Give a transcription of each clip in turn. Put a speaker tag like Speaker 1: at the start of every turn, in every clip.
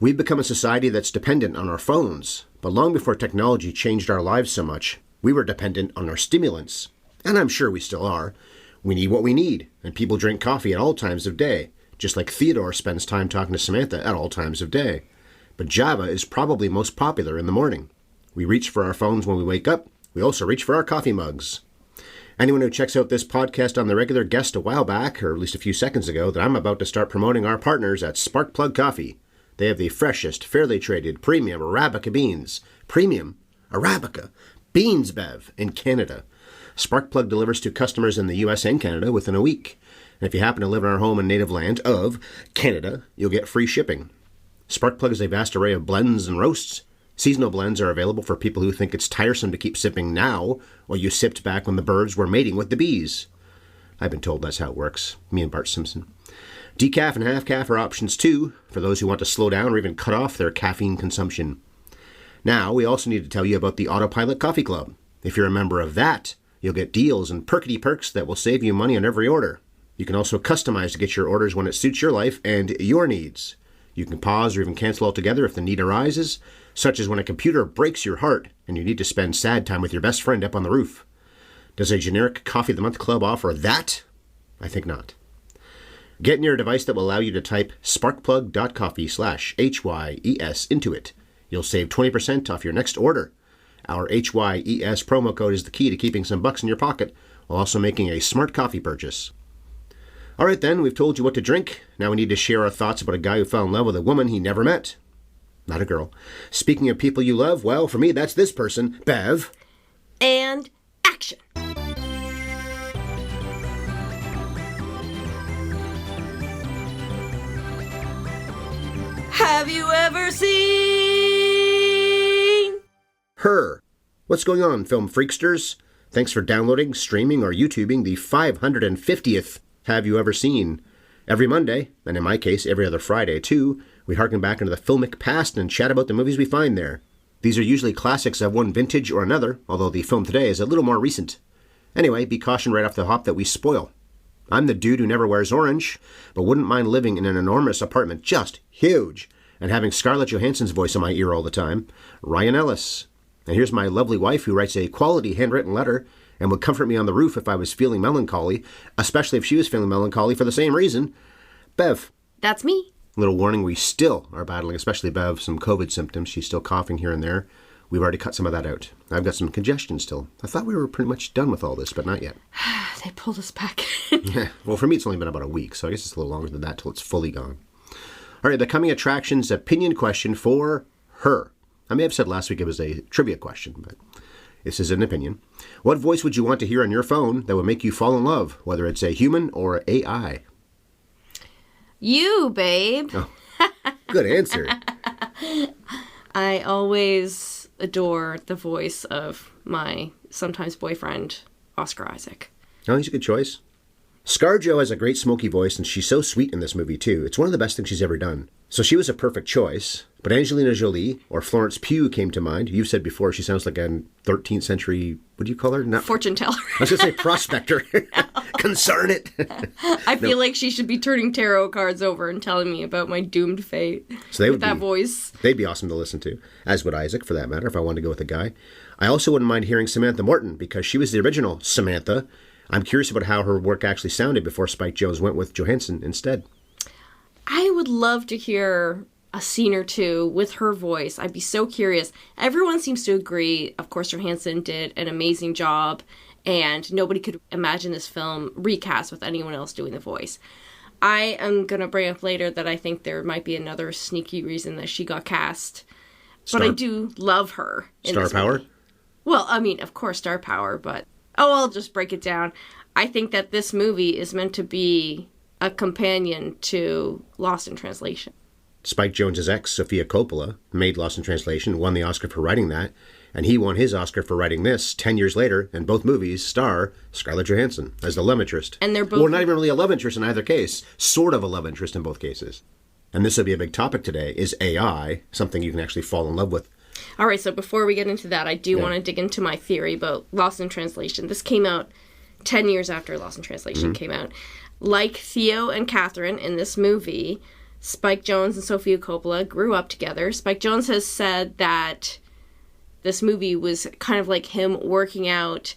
Speaker 1: We've become a society that's dependent on our phones, but long before technology changed our lives so much, we were dependent on our stimulants. And I'm sure we still are. We need what we need, and people drink coffee at all times of day, just like Theodore spends time talking to Samantha at all times of day. But Java is probably most popular in the morning. We reach for our phones when we wake up. We also reach for our coffee mugs. Anyone who checks out this podcast on the regular guessed a while back, or at least a few seconds ago, that I'm about to start promoting our partners at Sparkplug Coffee. They have the freshest, fairly traded, premium Arabica beans. Premium Arabica beans, Bev, in Canada. Sparkplug delivers to customers in the US and Canada within a week. And if you happen to live in our home and native land of Canada, you'll get free shipping. Sparkplug is a vast array of blends and roasts. Seasonal blends are available for people who think it's tiresome to keep sipping now, while you sipped back when the birds were mating with the bees. I've been told that's how it works. Me and Bart Simpson. Decaf and half-calf are options too, for those who want to slow down or even cut off their caffeine consumption. Now, we also need to tell you about the Autopilot Coffee Club. If you're a member of that, you'll get deals and perkety perks that will save you money on every order. You can also customize to get your orders when it suits your life and your needs. You can pause or even cancel altogether if the need arises, such as when a computer breaks your heart and you need to spend sad time with your best friend up on the roof. Does a generic Coffee of the Month club offer that? I think not. Get near a device that will allow you to type sparkplug.coffee/HYES into it. You'll save 20% off your next order. Our HYES promo code is the key to keeping some bucks in your pocket while also making a smart coffee purchase. All right then, we've told you what to drink. Now we need to share our thoughts about a guy who fell in love with a woman he never met. Not a girl. Speaking of people you love, well, for me, that's this person, Bev.
Speaker 2: And action. Have you ever seen
Speaker 1: Her? What's going on, film freaksters? Thanks for downloading, streaming, or YouTubing the 550th Have You Ever Seen? Every Monday, and in my case, every other Friday too, we harken back into the filmic past and chat about the movies we find there. These are usually classics of one vintage or another, although the film today is a little more recent. Anyway, be cautioned right off the hop that we spoil. I'm the dude who never wears orange, but wouldn't mind living in an enormous apartment, just huge, and having Scarlett Johansson's voice in my ear all the time, Ryan Ellis. And here's my lovely wife who writes a quality handwritten letter and would comfort me on the roof if I was feeling melancholy, especially if she was feeling melancholy for the same reason. Bev.
Speaker 2: That's me.
Speaker 1: Little warning, we still are battling, especially Bev, some COVID symptoms. She's still coughing here and there. We've already cut some of that out. I've got some congestion still. I thought we were pretty much done with all this, but not yet.
Speaker 2: They pulled us back.
Speaker 1: Yeah, well, for me, it's only been about a week, so I guess it's a little longer than that till it's fully gone. All right, the coming attractions opinion question for her. I may have said last week it was a trivia question, but this is an opinion. What voice would you want to hear on your phone that would make you fall in love, whether it's a human or AI?
Speaker 2: You, babe.
Speaker 1: Oh, good answer.
Speaker 2: I always adore the voice of my sometimes boyfriend, Oscar Isaac.
Speaker 1: Oh, he's a good choice. ScarJo has a great smoky voice, and she's so sweet in this movie, too. It's one of the best things she's ever done. So she was a perfect choice. But Angelina Jolie or Florence Pugh came to mind. You've said before she sounds like a 13th century, what do you call her?
Speaker 2: Fortune teller.
Speaker 1: I was going to say prospector. Concern it.
Speaker 2: I feel like she should be turning tarot cards over and telling me about my doomed fate
Speaker 1: so
Speaker 2: with that voice.
Speaker 1: They'd be awesome to listen to, as would Isaac, for that matter, if I wanted to go with a guy. I also wouldn't mind hearing Samantha Morton, because she was the original Samantha. I'm curious about how her work actually sounded before Spike Jonze went with Johansson instead.
Speaker 2: I would love to hear a scene or two with her voice. I'd be so curious. Everyone seems to agree, of course, Johansson did an amazing job, and nobody could imagine this film recast with anyone else doing the voice. I am going to bring up later that I think there might be another sneaky reason that she got cast. But I do love her.
Speaker 1: Star power?
Speaker 2: Movie. Well, I mean, of course, star power, but... Oh, I'll just break it down. I think that this movie is meant to be a companion to Lost in Translation.
Speaker 1: Spike Jonze's ex, Sofia Coppola, made Lost in Translation, won the Oscar for writing that, and he won his Oscar for writing this 10 years later, and both movies star Scarlett Johansson as the love interest.
Speaker 2: And they're both...
Speaker 1: Well, not even really a love interest in either case, sort of a love interest in both cases. And this will be a big topic today, is AI, something you can actually fall in love with.
Speaker 2: All right, so before we get into that, I do want to dig into my theory about Lost in Translation. This came out 10 years after Lost in Translation came out. Like Theo and Catherine in this movie, Spike Jonze and Sofia Coppola grew up together. Spike Jonze has said that this movie was kind of like him working out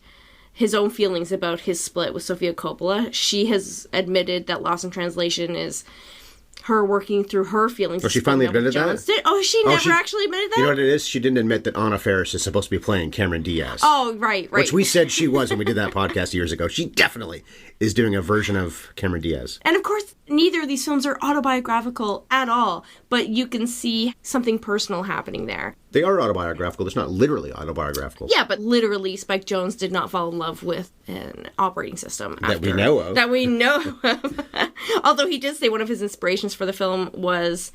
Speaker 2: his own feelings about his split with Sofia Coppola. She has admitted that Lost in Translation is her working through her feelings.
Speaker 1: Oh, she finally admitted that?
Speaker 2: She never actually admitted that?
Speaker 1: You know what it is? She didn't admit that Anna Faris is supposed to be playing Cameron Diaz.
Speaker 2: Oh, right.
Speaker 1: Which we said she was when we did that podcast years ago. She definitely is doing a version of Cameron Diaz.
Speaker 2: And of course, neither of these films are autobiographical at all, but you can see something personal happening there.
Speaker 1: They are autobiographical. It's not literally autobiographical.
Speaker 2: Yeah, but literally, Spike Jonze did not fall in love with an operating system.
Speaker 1: That we know of.
Speaker 2: That we know of. Although he did say one of his inspirations for the film was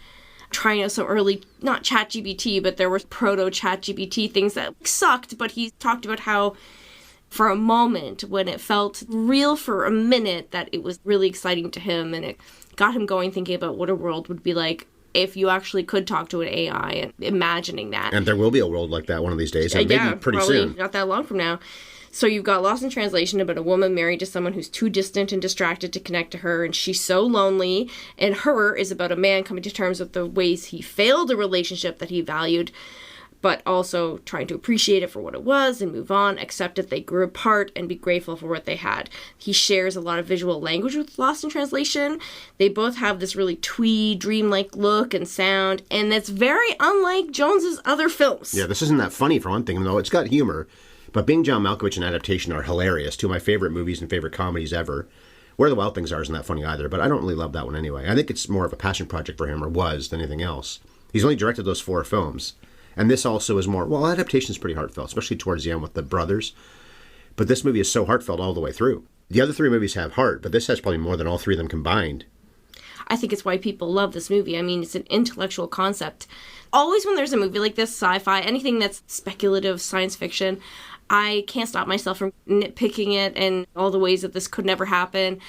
Speaker 2: trying out some early, not ChatGPT, but there were proto-ChatGPT things that sucked, but he talked about how for a moment, when it felt real for a minute, that it was really exciting to him, and it got him going thinking about what a world would be like if you actually could talk to an AI and imagining that.
Speaker 1: And there will be a world like that one of these days, and maybe pretty soon.
Speaker 2: Not that long from now. So you've got Lost in Translation about a woman married to someone who's too distant and distracted to connect to her, and she's so lonely. And Her is about a man coming to terms with the ways he failed a relationship that he valued, but also trying to appreciate it for what it was and move on, accept that they grew apart, and be grateful for what they had. He shares a lot of visual language with Lost in Translation. They both have this really twee, dreamlike look and sound, and that's very unlike Jonze's other films.
Speaker 1: Yeah, this isn't that funny for one thing, even though it's got humor. But Being John Malkovich and Adaptation are hilarious. Two of my favorite movies and favorite comedies ever. Where the Wild Things Are isn't that funny either, but I don't really love that one anyway. I think it's more of a passion project for him, or was, than anything else. He's only directed those 4 films. And this also is more, well, Adaptation is pretty heartfelt, especially towards the end with the brothers. But this movie is so heartfelt all the way through. The other 3 movies have heart, but this has probably more than all 3 of them combined.
Speaker 2: I think it's why people love this movie. I mean, it's an intellectual concept. Always when there's a movie like this, sci-fi, anything that's speculative, science fiction, I can't stop myself from nitpicking it and all the ways that this could never happen.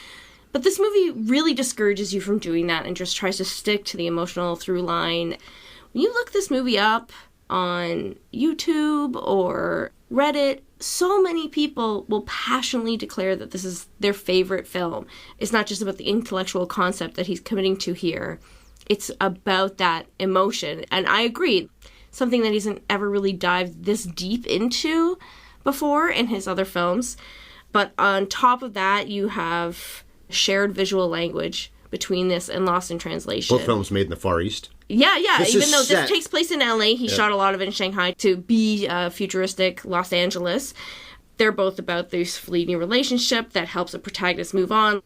Speaker 2: But this movie really discourages you from doing that and just tries to stick to the emotional through line. When you look this movie up on YouTube or Reddit, so many people will passionately declare that this is their favorite film. It's not just about the intellectual concept that he's committing to here. It's about that emotion. And I agree, something that he hasn't ever really dived this deep into before in his other films. But on top of that, you have shared visual language between this and Lost in Translation.
Speaker 1: Both films made in the Far East.
Speaker 2: Yeah. Even though this takes place in LA, he shot a lot of it in Shanghai to be futuristic Los Angeles. They're both about this fleeting relationship that helps a protagonist move on.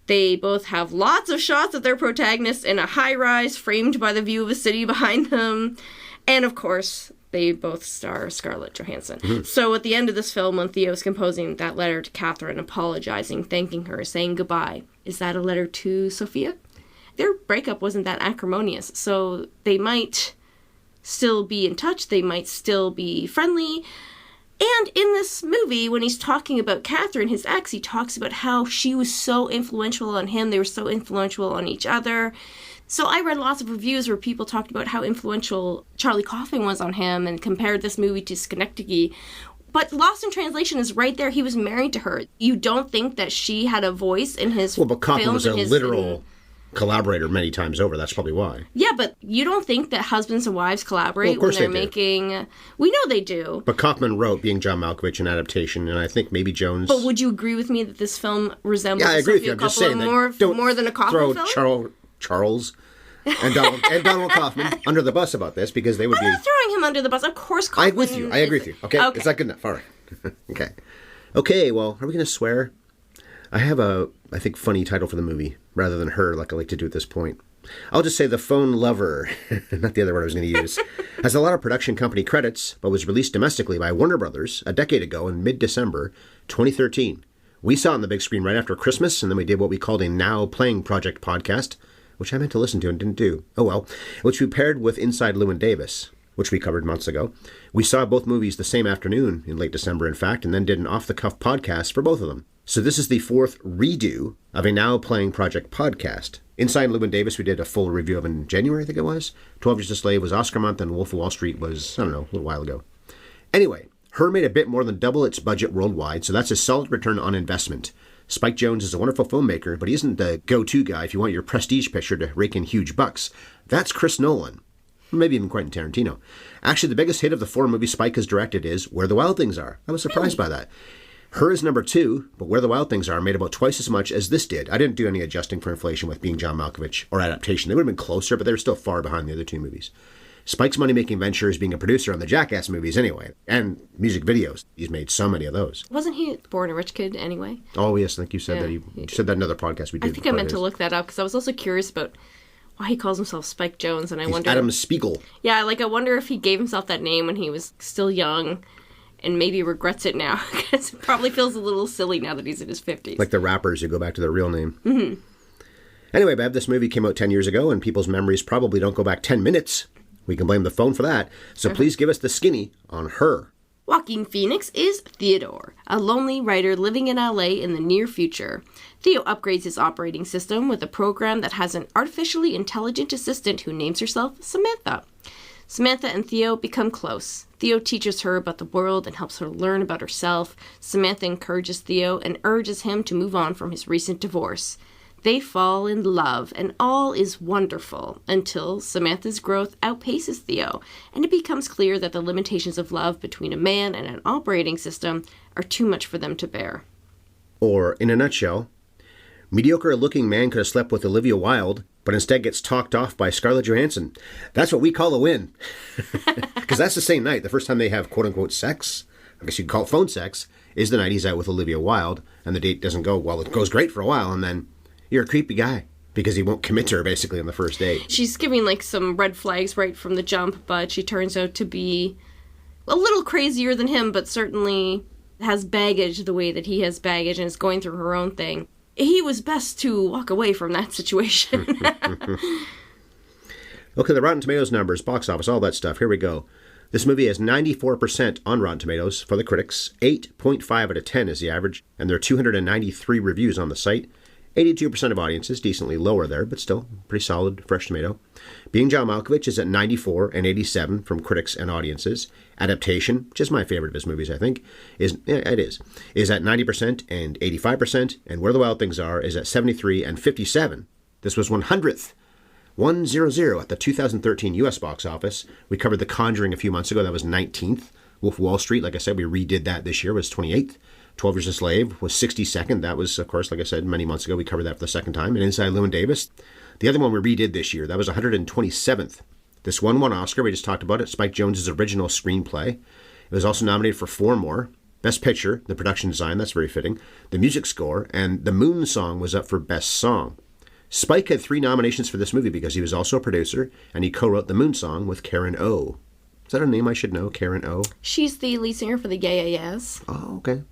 Speaker 2: They both have lots of shots of their protagonists in a high-rise framed by the view of a city behind them. And of course, they both star Scarlett Johansson. Mm-hmm. So at the end of this film, when Theo's composing that letter to Catherine, apologizing, thanking her, saying goodbye, is that a letter to Sofia? Their breakup wasn't that acrimonious, so they might still be in touch, they might still be friendly. And in this movie, when he's talking about Catherine, his ex, he talks about how she was so influential on him, they were so influential on each other. So I read lots of reviews where people talked about how influential Charlie Kaufman was on him and compared this movie to Schenectady. But Lost in Translation is right there. He was married to her. You don't think that she had a voice in his films?
Speaker 1: Well, but Kaufman was a literal collaborator many times over. That's probably why. Yeah,
Speaker 2: but you don't think that husbands and wives collaborate when they're making... We know they do.
Speaker 1: But Kaufman wrote Being John Malkovich and Adaptation, and I think maybe Jones...
Speaker 2: But would you agree with me that this film resembles
Speaker 1: Sofia
Speaker 2: Coppola more than a Kaufman film?
Speaker 1: Throw Charles and Donald Kaufman under the bus about this, because they would be...
Speaker 2: I'm not throwing him under the bus. Of course Kaufman...
Speaker 1: I agree with you. Okay? Is that good enough? All right. Okay, well, are we going to swear? I have a, I think, funny title for the movie, rather than Her, like I like to do at this point. I'll just say The Phone Lover, not the other word I was going to use, has a lot of production company credits, but was released domestically by Warner Brothers a decade ago in mid-December 2013. We saw it on the big screen right after Christmas, and then we did what we called a Now Playing Project podcast, which I meant to listen to and didn't do. Oh well. Which we paired with Inside Llewyn Davis, which we covered months ago. We saw both movies the same afternoon, in late December in fact, and then did an off-the-cuff podcast for both of them. So this is the 4th redo of a Now Playing Project podcast. Inside Llewyn Davis we did a full review of in January, I think it was. 12 Years a Slave was Oscar month, and Wolf of Wall Street was, I don't know, a little while ago. Anyway, Her made a bit more than double its budget worldwide, so that's a solid return on investment. Spike Jonze is a wonderful filmmaker, but he isn't the go-to guy if you want your prestige picture to rake in huge bucks. That's Chris Nolan. Maybe even Quentin Tarantino. Actually, the biggest hit of the 4 movies Spike has directed is Where the Wild Things Are. I was surprised by that. Her is number 2, but Where the Wild Things Are made about twice as much as this did. I didn't do any adjusting for inflation with being John Malkovich or Adaptation. They would have been closer, but they were still far behind the other 2 movies. Spike's money-making venture is being a producer on the Jackass movies anyway, and music videos. He's made so many of those.
Speaker 2: Wasn't he born a rich kid anyway?
Speaker 1: Oh, yes, I think you said that. You said that in another podcast we did.
Speaker 2: I think I meant to look that up because I was also curious about why he calls himself Spike Jonze, and I wonder...
Speaker 1: Adam Spiegel.
Speaker 2: Yeah, like I wonder if he gave himself that name when he was still young and maybe regrets it now because it probably feels a little silly now that he's in his 50s.
Speaker 1: Like the rappers who go back to their real name. Mm-hmm. Anyway, Bev, this movie came out 10 years ago, and people's memories probably don't go back 10 minutes. We can blame the phone for that, so please give us the skinny on Her.
Speaker 2: Joaquin Phoenix is Theodore, a lonely writer living in LA in the near future. Theo upgrades his operating system with a program that has an artificially intelligent assistant who names herself Samantha. Samantha and Theo become close. Theo teaches her about the world and helps her learn about herself. Samantha encourages Theo and urges him to move on from his recent divorce. They fall in love, and all is wonderful until Samantha's growth outpaces Theo, and it becomes clear that the limitations of love between a man and an operating system are too much for them to bear.
Speaker 1: Or, in a nutshell, mediocre-looking man could have slept with Olivia Wilde, but instead gets talked off by Scarlett Johansson. That's what we call a win. Because that's the same night, the first time they have quote-unquote sex, I guess you could call it phone sex, is the night he's out with Olivia Wilde, and the date doesn't go, well, it goes great for a while, and then... You're a creepy guy because he won't commit to her basically on the first date.
Speaker 2: She's giving like some red flags right from the jump, but she turns out to be a little crazier than him, but certainly has baggage the way that he has baggage and is going through her own thing. He was best to walk away from that situation.
Speaker 1: Okay, the Rotten Tomatoes numbers, box office, all that stuff. Here we go. This movie has 94% on Rotten Tomatoes for the critics. 8.5 out of 10 is the average, and there are 293 reviews on the site. 82% of audiences, decently lower there, but still pretty solid, fresh tomato. Being John Malkovich is at 94 and 87 from critics and audiences. Adaptation, which is my favorite of his movies, I think, is at 90% and 85%, and Where the Wild Things Are is at 73 and 57. This was 100th. 100 at the 2013 U.S. box office. We covered The Conjuring a few months ago. That was 19th. Wolf of Wall Street, like I said, we redid that this year, was 28th. 12 Years a Slave was 62nd. That was, of course, like I said, many months ago. We covered that for the second time. And Inside Llewyn Davis, the other one we redid this year, that was 127th. This one won Oscar. We just talked about it. Spike Jonze's original screenplay. It was also nominated for 4 more. Best Picture, the production design, that's very fitting. The music score, and the Moon Song was up for Best Song. Spike had 3 nominations for this movie because he was also a producer, and he co-wrote the Moon Song with Karen O. Is that a name I should know, Karen O?
Speaker 2: She's the lead singer for the Yeah Yeah Yeahs.
Speaker 1: Oh, okay.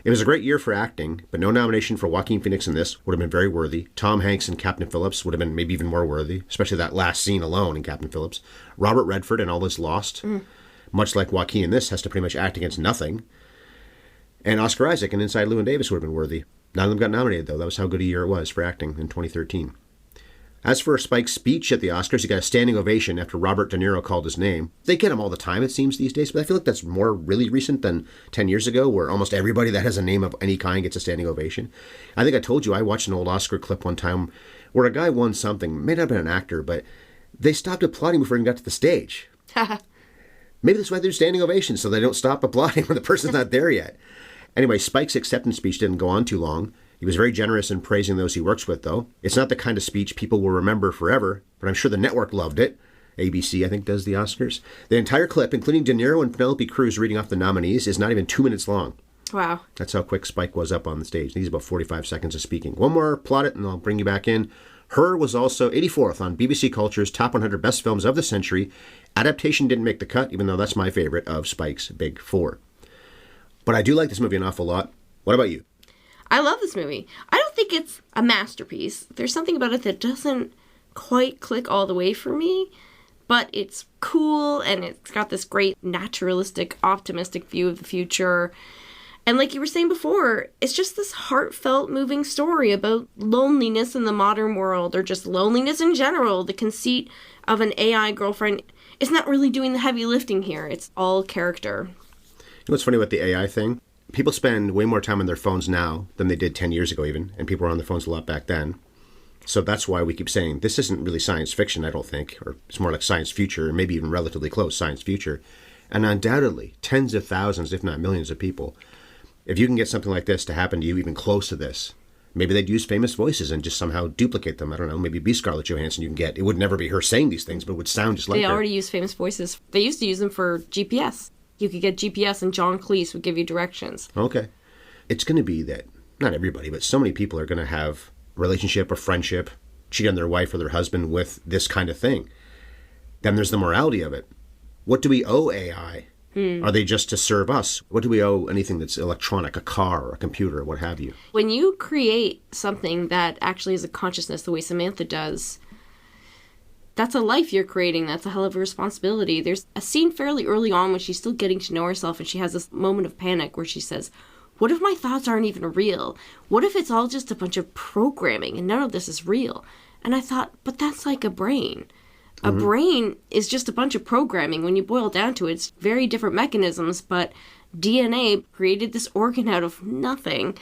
Speaker 1: It was a great year for acting, but no nomination for Joaquin Phoenix in this would have been very worthy. Tom Hanks and Captain Phillips would have been maybe even more worthy, especially that last scene alone in Captain Phillips. Robert Redford and All Is Lost, much like Joaquin in this, has to pretty much act against nothing. And Oscar Isaac and Inside Llewyn Davis would have been worthy. None of them got nominated, though. That was how good a year it was for acting in 2013. As for Spike's speech at the Oscars, he got a standing ovation after Robert De Niro called his name. They get him all the time, it seems, these days, but I feel like that's more really recent than 10 years ago, where almost everybody that has a name of any kind gets a standing ovation. I think I told you, I watched an old Oscar clip one time where a guy won something, may not have been an actor, but they stopped applauding before he got to the stage. Maybe that's why they're standing ovations, so they don't stop applauding when the person's not there yet. Anyway, Spike's acceptance speech didn't go on too long. He was very generous in praising those he works with, though. It's not the kind of speech people will remember forever, but I'm sure the network loved it. ABC, I think, does the Oscars. The entire clip, including De Niro and Penelope Cruz reading off the nominees, is not even 2 minutes long.
Speaker 2: Wow.
Speaker 1: That's how quick Spike was up on the stage. He's about 45 seconds of speaking. One more plaudit, and I'll bring you back in. Her was also 84th on BBC Culture's Top 100 Best Films of the Century. Adaptation didn't make the cut, even though that's my favorite of Spike's Big Four. But I do like this movie an awful lot. What about you?
Speaker 2: I love this movie. I don't think it's a masterpiece. There's something about it that doesn't quite click all the way for me, but it's cool and it's got this great naturalistic, optimistic view of the future. And like you were saying before, it's just this heartfelt, moving story about loneliness in the modern world, or just loneliness in general. The conceit of an AI girlfriend is not really doing the heavy lifting here. It's all character.
Speaker 1: You know what's funny about the AI thing? People spend way more time on their phones now than they did 10 years ago even, and people were on their phones a lot back then. So that's why we keep saying this isn't really science fiction, I don't think, or it's more like science future, or maybe even relatively close science future. And undoubtedly, tens of thousands, if not millions of people, if you can get something like this to happen to you even close to this, maybe they'd use famous voices and just somehow duplicate them. I don't know, maybe be Scarlett Johansson you can get. It would never be her saying these things, but it would sound just like her.
Speaker 2: They already use famous voices. They used to use them for GPS. You could get GPS and John Cleese would give you directions.
Speaker 1: Okay. It's going to be that, not everybody, but so many people are going to have a relationship or friendship, cheat on their wife or their husband with this kind of thing. Then there's the morality of it. What do we owe AI? Are they just to serve us? What do we owe anything that's electronic, a car or a computer, what have you?
Speaker 2: When you create something that actually is a consciousness the way Samantha does, that's a life you're creating. That's a hell of a responsibility. There's a scene fairly early on when she's still getting to know herself and she has this moment of panic where she says, what if my thoughts aren't even real? What if it's all just a bunch of programming and none of this is real? And I thought, but that's like a brain. A brain is just a bunch of programming. When you boil down to it, it's very different mechanisms, but DNA created this organ out of nothing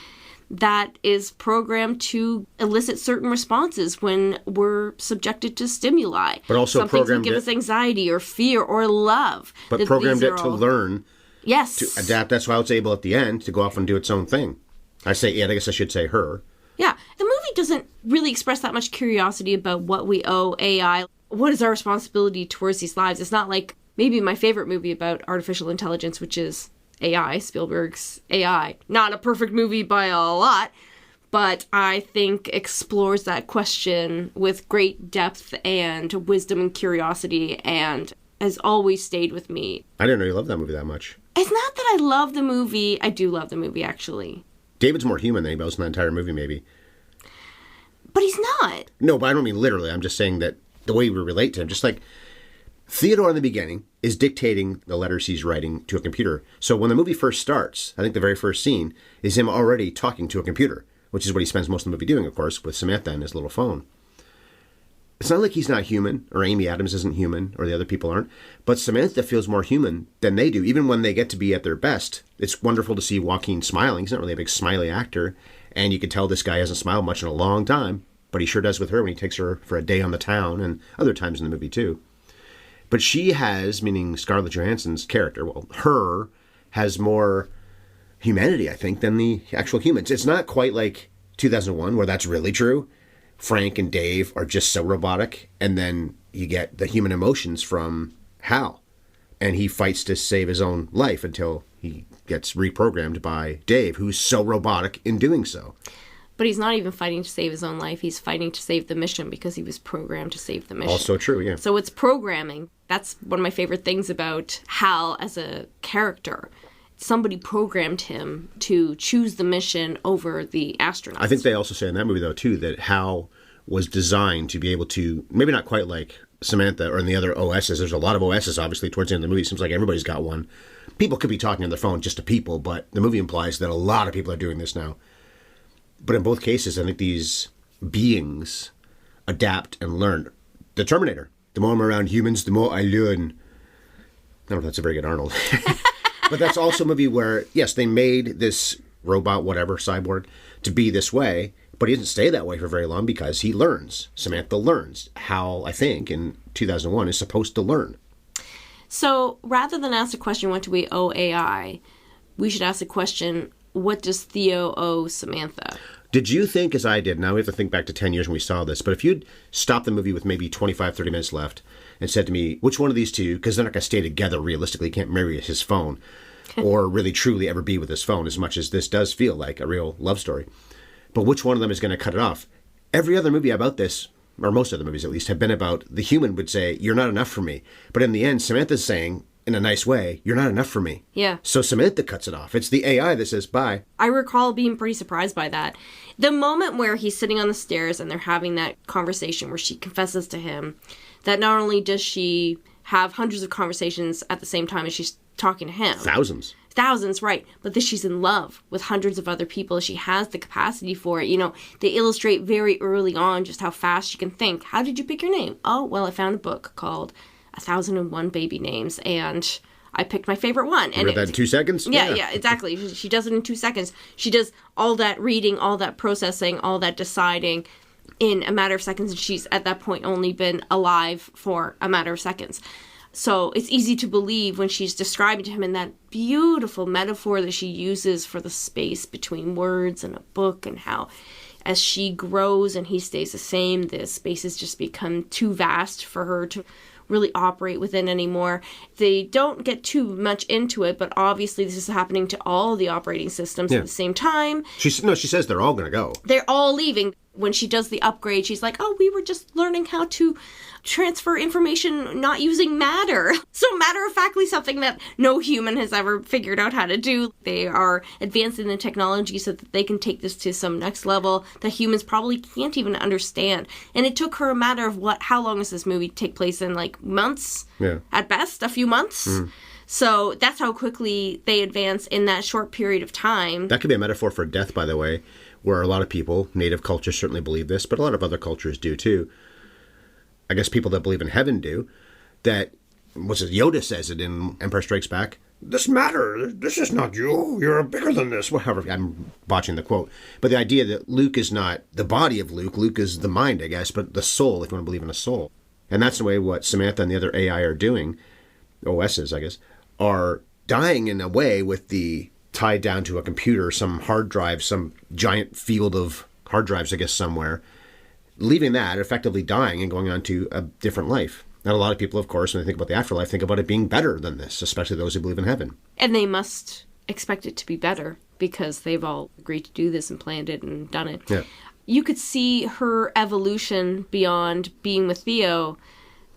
Speaker 2: that is programmed to elicit certain responses when we're subjected to stimuli.
Speaker 1: But also
Speaker 2: some things
Speaker 1: programmed
Speaker 2: will give us anxiety or fear or love.
Speaker 1: But programmed it to learn.
Speaker 2: Yes.
Speaker 1: To adapt. That's why it's able at the end to go off and do its own thing. I guess I should say her.
Speaker 2: Yeah. The movie doesn't really express that much curiosity about what we owe AI. What is our responsibility towards these lives? It's not like maybe my favorite movie about artificial intelligence, which is AI, Spielberg's AI. Not a perfect movie by a lot, but I think explores that question with great depth and wisdom and curiosity and has always stayed with me.
Speaker 1: I didn't know you loved that movie that much.
Speaker 2: It's not that I love the movie. I do love the movie, actually.
Speaker 1: David's more human than anybody else in the entire movie, maybe.
Speaker 2: But he's not.
Speaker 1: No, but I don't mean literally. I'm just saying that the way we relate to him, just like Theodore in the beginning is dictating the letters he's writing to a computer. So when the movie first starts, I think the very first scene is him already talking to a computer, which is what he spends most of the movie doing, of course, with Samantha and his little phone. It's not like he's not human, or Amy Adams isn't human, or the other people aren't, but Samantha feels more human than they do, even when they get to be at their best. It's wonderful to see Joaquin smiling. He's not really a big smiley actor, and you can tell this guy hasn't smiled much in a long time, but he sure does with her when he takes her for a day on the town, and other times in the movie too. But she has, meaning Scarlett Johansson's character, well, her, has more humanity, I think, than the actual humans. It's not quite like 2001, where that's really true. Frank and Dave are just so robotic, and then you get the human emotions from Hal. And he fights to save his own life until he gets reprogrammed by Dave, who's so robotic in doing so.
Speaker 2: But he's not even fighting to save his own life. He's fighting to save the mission because he was programmed to save the mission.
Speaker 1: Also true, yeah.
Speaker 2: So it's programming. That's one of my favorite things about Hal as a character. Somebody programmed him to choose the mission over the astronauts.
Speaker 1: I think they also say in that movie, though, too, that Hal was designed to be able to, maybe not quite like Samantha or in the other OSs. There's a lot of OSs, obviously, towards the end of the movie. It seems like everybody's got one. People could be talking on their phone just to people, but the movie implies that a lot of people are doing this now. But in both cases, I think these beings adapt and learn. The Terminator. The more I'm around humans, the more I learn. I don't know if that's a very good Arnold. But that's also a movie where, yes, they made this robot, whatever, cyborg, to be this way, but he doesn't stay that way for very long because he learns. Samantha learns. Hal, I think, in 2001, is supposed to learn.
Speaker 2: So rather than ask the question, what do we owe AI, we should ask the question, what does Theo owe Samantha?
Speaker 1: Did you think, as I did, now we have to think back to 10 years when we saw this, but if you'd stopped the movie with maybe 25, 30 minutes left and said to me, which one of these two, because they're not going to stay together realistically, he can't marry his phone or really truly ever be with his phone, as much as this does feel like a real love story. But which one of them is going to cut it off? Every other movie about this, or most of the movies at least, have been about the human would say, you're not enough for me. But in the end, Samantha's saying, in a nice way, you're not enough for me.
Speaker 2: Yeah.
Speaker 1: So Samantha cuts it off. It's the AI that says bye.
Speaker 2: I recall being pretty surprised by that. The moment where he's sitting on the stairs and they're having that conversation where she confesses to him that not only does she have hundreds of conversations at the same time as she's talking to him. Thousands, right. But that she's in love with hundreds of other people. She has the capacity for it. You know, they illustrate very early on just how fast she can think. How did you pick your name? Oh, well, I found a book called 1001 Baby Names, and I picked my favorite one.
Speaker 1: You read that in 2 seconds?
Speaker 2: Yeah, exactly. She does it in 2 seconds. She does all that reading, all that processing, all that deciding in a matter of seconds. And she's at that point only been alive for a matter of seconds. So it's easy to believe when she's describing to him in that beautiful metaphor that she uses for the space between words and a book, and how as she grows and he stays the same, the spaces just become too vast for her to really operate within anymore. They don't get too much into it, but obviously this is happening to all the operating systems at the same time.
Speaker 1: She says they're all going to go.
Speaker 2: They're all leaving. When she does the upgrade, she's like, oh, we were just learning how to transfer information not using matter. So matter-of-factly something that no human has ever figured out how to do. They are advancing the technology so that they can take this to some next level that humans probably can't even understand. And it took her a matter of how long does this movie take place in? Like months?
Speaker 1: Yeah.
Speaker 2: At best, a few months? Mm. So that's how quickly they advance in that short period of time.
Speaker 1: That could be a metaphor for death, by the way, where a lot of people, native cultures certainly believe this, but a lot of other cultures do too. I guess people that believe in heaven do, that, Yoda says it in Empire Strikes Back, this matter, this is not you, you're bigger than this. Whatever, I'm botching the quote. But the idea that Luke is not the body of Luke is the mind, I guess, but the soul, if you want to believe in a soul. And that's the way what Samantha and the other AI are doing, OSs, I guess, are dying in a way with the tied down to a computer, some hard drive, some giant field of hard drives, I guess, somewhere, leaving that, effectively dying and going on to a different life. And a lot of people, of course, when they think about the afterlife, think about it being better than this, especially those who believe in heaven.
Speaker 2: And they must expect it to be better because they've all agreed to do this and planned it and done it.
Speaker 1: Yeah.
Speaker 2: You could see her evolution beyond being with Theo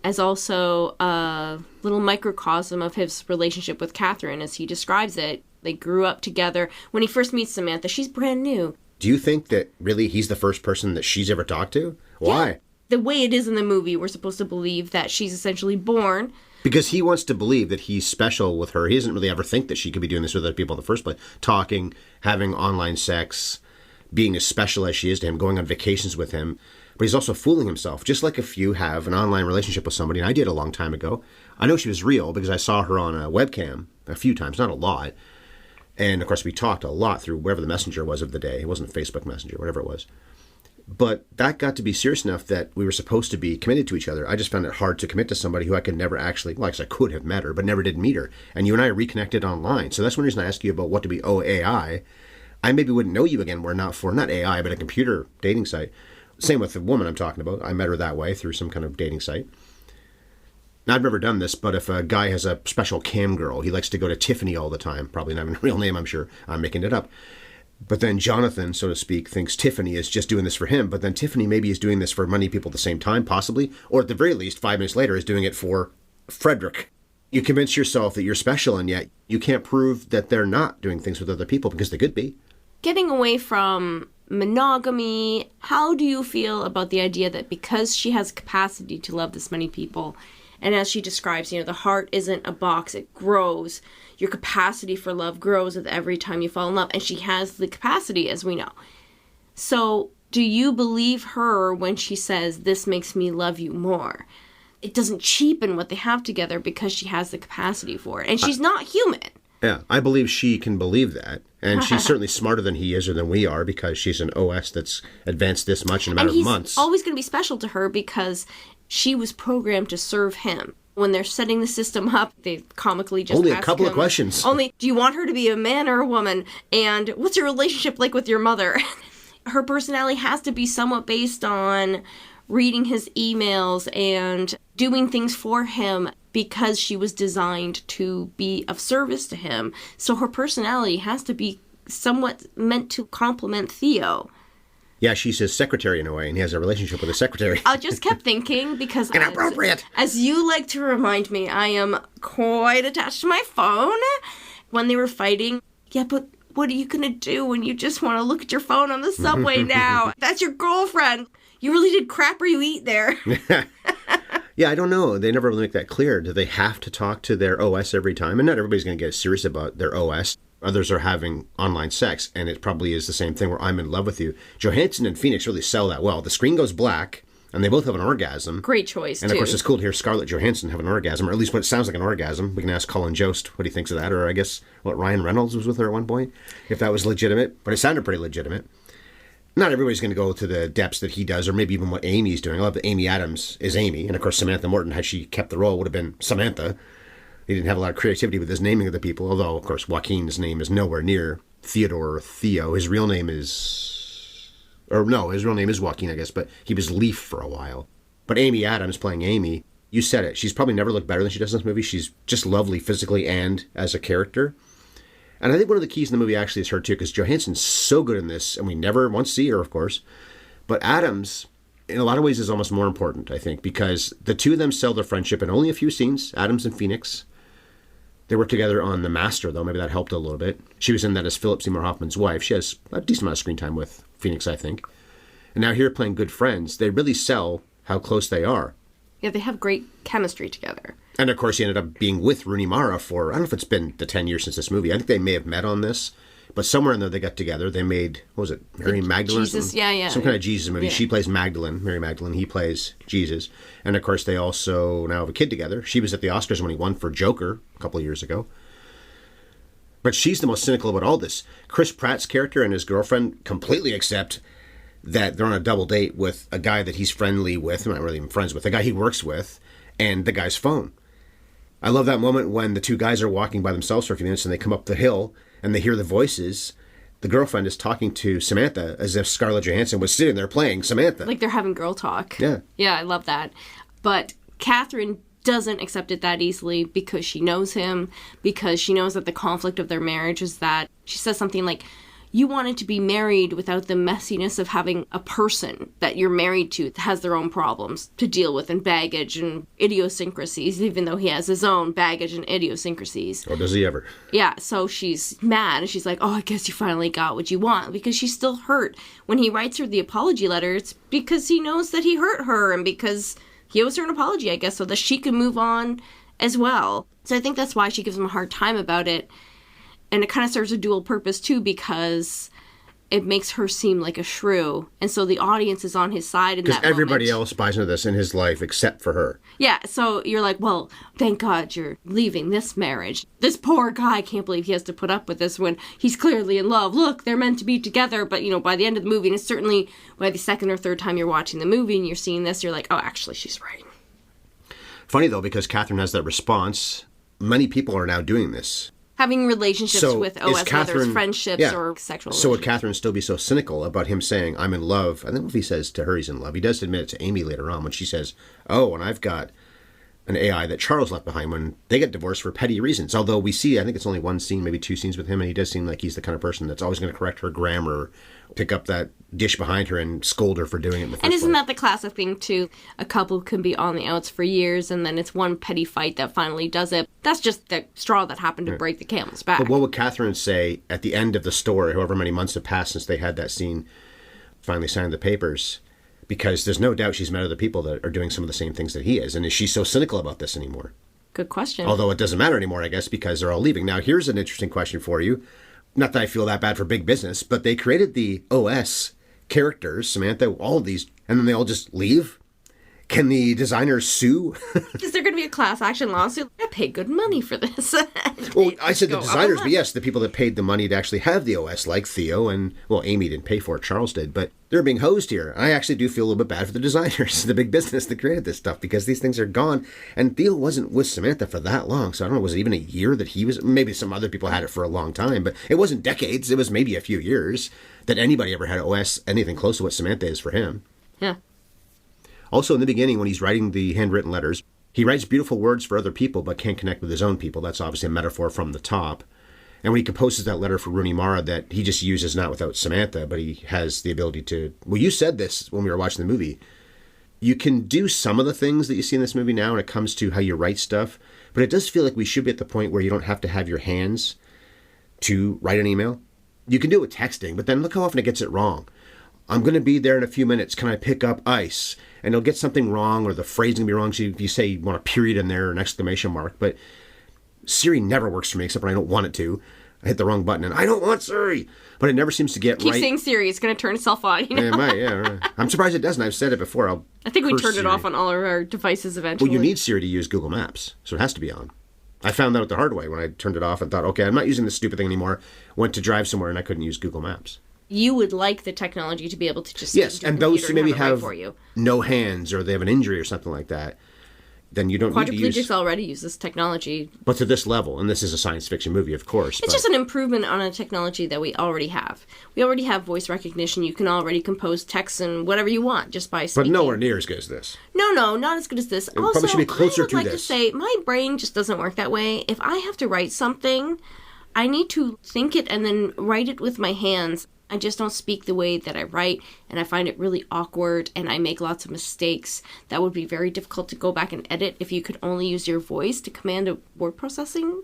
Speaker 2: as also a little microcosm of his relationship with Catherine, as he describes it. They grew up together. When he first meets Samantha, she's brand new.
Speaker 1: Do you think that really he's the first person that she's ever talked to? Why?
Speaker 2: Yeah. The way it is in the movie, we're supposed to believe that she's essentially born.
Speaker 1: Because he wants to believe that he's special with her. He doesn't really ever think that she could be doing this with other people in the first place. Talking, having online sex, being as special as she is to him, going on vacations with him. But he's also fooling himself. Just like if you have an online relationship with somebody, and I did a long time ago. I know she was real because I saw her on a webcam a few times, not a lot. And, of course, we talked a lot through whatever the messenger was of the day. It wasn't Facebook Messenger, whatever it was. But that got to be serious enough that we were supposed to be committed to each other. I just found it hard to commit to somebody who I could never actually, well, I could have met her, but never did meet her. And you and I reconnected online. So that's one reason I asked you about what to be AI. I maybe wouldn't know you again were not for, not AI, but a computer dating site. Same with the woman I'm talking about. I met her that way through some kind of dating site. Now, I've never done this, but if a guy has a special cam girl, he likes to go to Tiffany all the time. Probably not even a real name, I'm sure. I'm making it up. But then Jonathan, so to speak, thinks Tiffany is just doing this for him. But then Tiffany maybe is doing this for many people at the same time, possibly. Or at the very least, 5 minutes later, is doing it for Frederick. You convince yourself that you're special, and yet you can't prove that they're not doing things with other people because they could be.
Speaker 2: Getting away from monogamy, how do you feel about the idea that because she has capacity to love this many people, and as she describes, the heart isn't a box, it grows. Your capacity for love grows with every time you fall in love. And she has the capacity, as we know. So do you believe her when she says, this makes me love you more? It doesn't cheapen what they have together because she has the capacity for it. And she's not human.
Speaker 1: Yeah, I believe she can believe that. And she's certainly smarter than he is or than we are because she's an OS that's advanced this much in a matter of months.
Speaker 2: And he's always going to be special to her because she was programmed to serve him. When they're setting the system up, they comically just
Speaker 1: only
Speaker 2: ask
Speaker 1: a couple
Speaker 2: him,
Speaker 1: of questions.
Speaker 2: Only, do you want her to be a man or a woman? And what's your relationship like with your mother? Her personality has to be somewhat based on reading his emails and doing things for him because she was designed to be of service to him. So her personality has to be somewhat meant to complement Theo.
Speaker 1: Yeah, she's his secretary in a way, and he has a relationship with his secretary.
Speaker 2: I just kept thinking, because
Speaker 1: inappropriate.
Speaker 2: As you like to remind me, I am quite attached to my phone. When they were fighting, yeah, but what are you going to do when you just want to look at your phone on the subway now? That's your girlfriend. You really did crap or you eat there.
Speaker 1: Yeah, I don't know. They never really make that clear. Do they have to talk to their OS every time? And not everybody's going to get serious about their OS. Others are having online sex, and it probably is the same thing where I'm in love with you. Johansson and Phoenix really sell that well. The screen goes black, And they both have an orgasm.
Speaker 2: Great choice,
Speaker 1: And of course, it's cool to hear Scarlett Johansson have an orgasm, or at least what sounds like an orgasm. We can ask Colin Jost what he thinks of that, or I guess what Ryan Reynolds was with her at one point, if that was legitimate. But it sounded pretty legitimate. Not everybody's going to go to the depths that he does, or maybe even what Amy's doing. I love that Amy Adams is Amy. And of course, Samantha Morton, had she kept the role, would have been Samantha. He didn't have a lot of creativity with his naming of the people, although, of course, Joaquin's name is nowhere near Theodore or Theo. His real name is... Or no, his real name is Joaquin, I guess, but he was Leaf for a while. But Amy Adams playing Amy, you said it. She's probably never looked better than she does in this movie. She's just lovely physically and as a character. And I think one of the keys in the movie actually is her, too, because Johansson's so good in this, and we never once see her, of course. But Adams, in a lot of ways, is almost more important, I think, because the two of them sell their friendship in only a few scenes, Adams and Phoenix. They work together on The Master, though. Maybe that helped a little bit. She was in that as Philip Seymour Hoffman's wife. She has a decent amount of screen time with Phoenix, I think. And now here playing good friends, they really sell how close they are.
Speaker 2: Yeah, they have great chemistry together.
Speaker 1: And of course, he ended up being with Rooney Mara for, I don't know if it's been the 10 years since this movie. I think they may have met on this. But somewhere in there, they got together. They made, what was it, Mary Magdalene?
Speaker 2: Jesus, yeah.
Speaker 1: Some kind of Jesus movie.
Speaker 2: Yeah.
Speaker 1: She plays Magdalene, Mary Magdalene. He plays Jesus. And of course, they also now have a kid together. She was at the Oscars when he won for Joker a couple of years ago. But she's the most cynical about all this. Chris Pratt's character and his girlfriend completely accept that they're on a double date with a guy that he's friendly with, not really even friends with, a guy he works with, and the guy's phone. I love that moment when the two guys are walking by themselves for a few minutes and they come up the hill and they hear the voices. The girlfriend is talking to Samantha as if Scarlett Johansson was sitting there playing Samantha.
Speaker 2: Like they're having girl talk.
Speaker 1: Yeah.
Speaker 2: Yeah, I love that. But Catherine doesn't accept it that easily because she knows him, because she knows that the conflict of their marriage is that she says something like, you wanted to be married without the messiness of having a person that you're married to that has their own problems to deal with and baggage and idiosyncrasies, even though he has his own baggage and idiosyncrasies.
Speaker 1: Or does he ever?
Speaker 2: Yeah, so she's mad and she's like, oh, I guess you finally got what you want, because she's still hurt. When he writes her the apology letter, it's because he knows that he hurt her and because he owes her an apology, I guess, so that she can move on as well. So I think that's why she gives him a hard time about it. And it kind of serves a dual purpose, too, because it makes her seem like a shrew. And so the audience is on his side in that moment.
Speaker 1: Because everybody else buys into this in his life except for her.
Speaker 2: Yeah, so you're like, well, thank God you're leaving this marriage. This poor guy can't believe he has to put up with this when he's clearly in love. Look, they're meant to be together. But, by the end of the movie, and it's certainly by the second or third time you're watching the movie and you're seeing this, you're like, oh, actually, she's right.
Speaker 1: Funny, though, because Catherine has that response. Many people are now doing this.
Speaker 2: Having relationships with OS, whether it's friendships or sexual
Speaker 1: So would Catherine still be so cynical about him saying, I'm in love? I don't know if he says to her he's in love. He does admit it to Amy later on when she says, oh, and I've got an AI that Charles left behind when they get divorced for petty reasons. Although we see, I think it's only one scene, maybe two scenes with him, and he does seem like he's the kind of person that's always going to correct her grammar, pick up that dish behind her and scold her for doing it in the first
Speaker 2: And isn't
Speaker 1: place.
Speaker 2: that the classic thing, too? A couple can be on the outs for years, and then it's one petty fight that finally does it. That's just the straw that happened to break the camel's back.
Speaker 1: But what would Catherine say at the end of the story, however many months have passed since they had that scene, finally signed the papers? Because there's no doubt she's met other people that are doing some of the same things that he is. And is she so cynical about this anymore?
Speaker 2: Good question.
Speaker 1: Although it doesn't matter anymore, I guess, because they're all leaving. Now, here's an interesting question for you. Not that I feel that bad for big business, but they created the OS characters, Samantha, all of these, and then they all just leave? Can the designers sue?
Speaker 2: Is there going to be a class action lawsuit? I paid good money for this.
Speaker 1: Well, I said the designers, but yes, the people that paid the money to actually have the OS, like Theo, and, well, Amy didn't pay for it, Charles did, but they're being hosed here. I actually do feel a little bit bad for the designers, the big business that created this stuff, because these things are gone, and Theo wasn't with Samantha for that long, so I don't know, was it even a year that he was, maybe some other people had it for a long time, but it wasn't decades, it was maybe a few years that anybody ever had OS anything close to what Samantha is for him.
Speaker 2: Yeah.
Speaker 1: Also, in the beginning, when he's writing the handwritten letters, he writes beautiful words for other people, but can't connect with his own people. That's obviously a metaphor from the top. And when he composes that letter for Rooney Mara that he just uses not without Samantha, but he has the ability to... Well, you said this when we were watching the movie. You can do some of the things that you see in this movie now when it comes to how you write stuff, but it does feel like we should be at the point where you don't have to have your hands to write an email. You can do it with texting, but then look how often it gets it wrong. I'm going to be there in a few minutes. Can I pick up ice? And he'll get something wrong, or the phrase going to be wrong. So if you say you want a period in there or an exclamation mark, but Siri never works for me except when I don't want it to. I hit the wrong button and I don't want Siri. But it never seems to get
Speaker 2: Keep
Speaker 1: right.
Speaker 2: saying Siri, it's going to turn itself on. You know?
Speaker 1: Yeah, it might, yeah. Right. I'm surprised it doesn't. I've said it before.
Speaker 2: I think we turned
Speaker 1: Siri.
Speaker 2: it off on all of our devices eventually.
Speaker 1: Well, you need Siri to use Google Maps, so it has to be on. I found that out the hard way when I turned it off and thought, okay, I'm not using this stupid thing anymore. Went to drive somewhere and I couldn't use Google Maps.
Speaker 2: You would like the technology to be able to just
Speaker 1: yes, and those who maybe have
Speaker 2: for you.
Speaker 1: no hands or they have an injury or something like that, then you don't need to use...
Speaker 2: Quadriplegics already use this technology.
Speaker 1: But to this level, and this is a science fiction movie, of course.
Speaker 2: It's just an improvement on a technology that we already have. We already have voice recognition. You can already compose text and whatever you want just by speaking.
Speaker 1: But nowhere near as good as this.
Speaker 2: No, not as good as this. Also,
Speaker 1: probably should be closer
Speaker 2: I would
Speaker 1: to
Speaker 2: like
Speaker 1: this.
Speaker 2: to say, my brain just doesn't work that way. If I have to write something, I need to think it and then write it with my hands. I just don't speak the way that I write, and I find it really awkward, and I make lots of mistakes. That would be very difficult to go back and edit if you could only use your voice to command a word processing.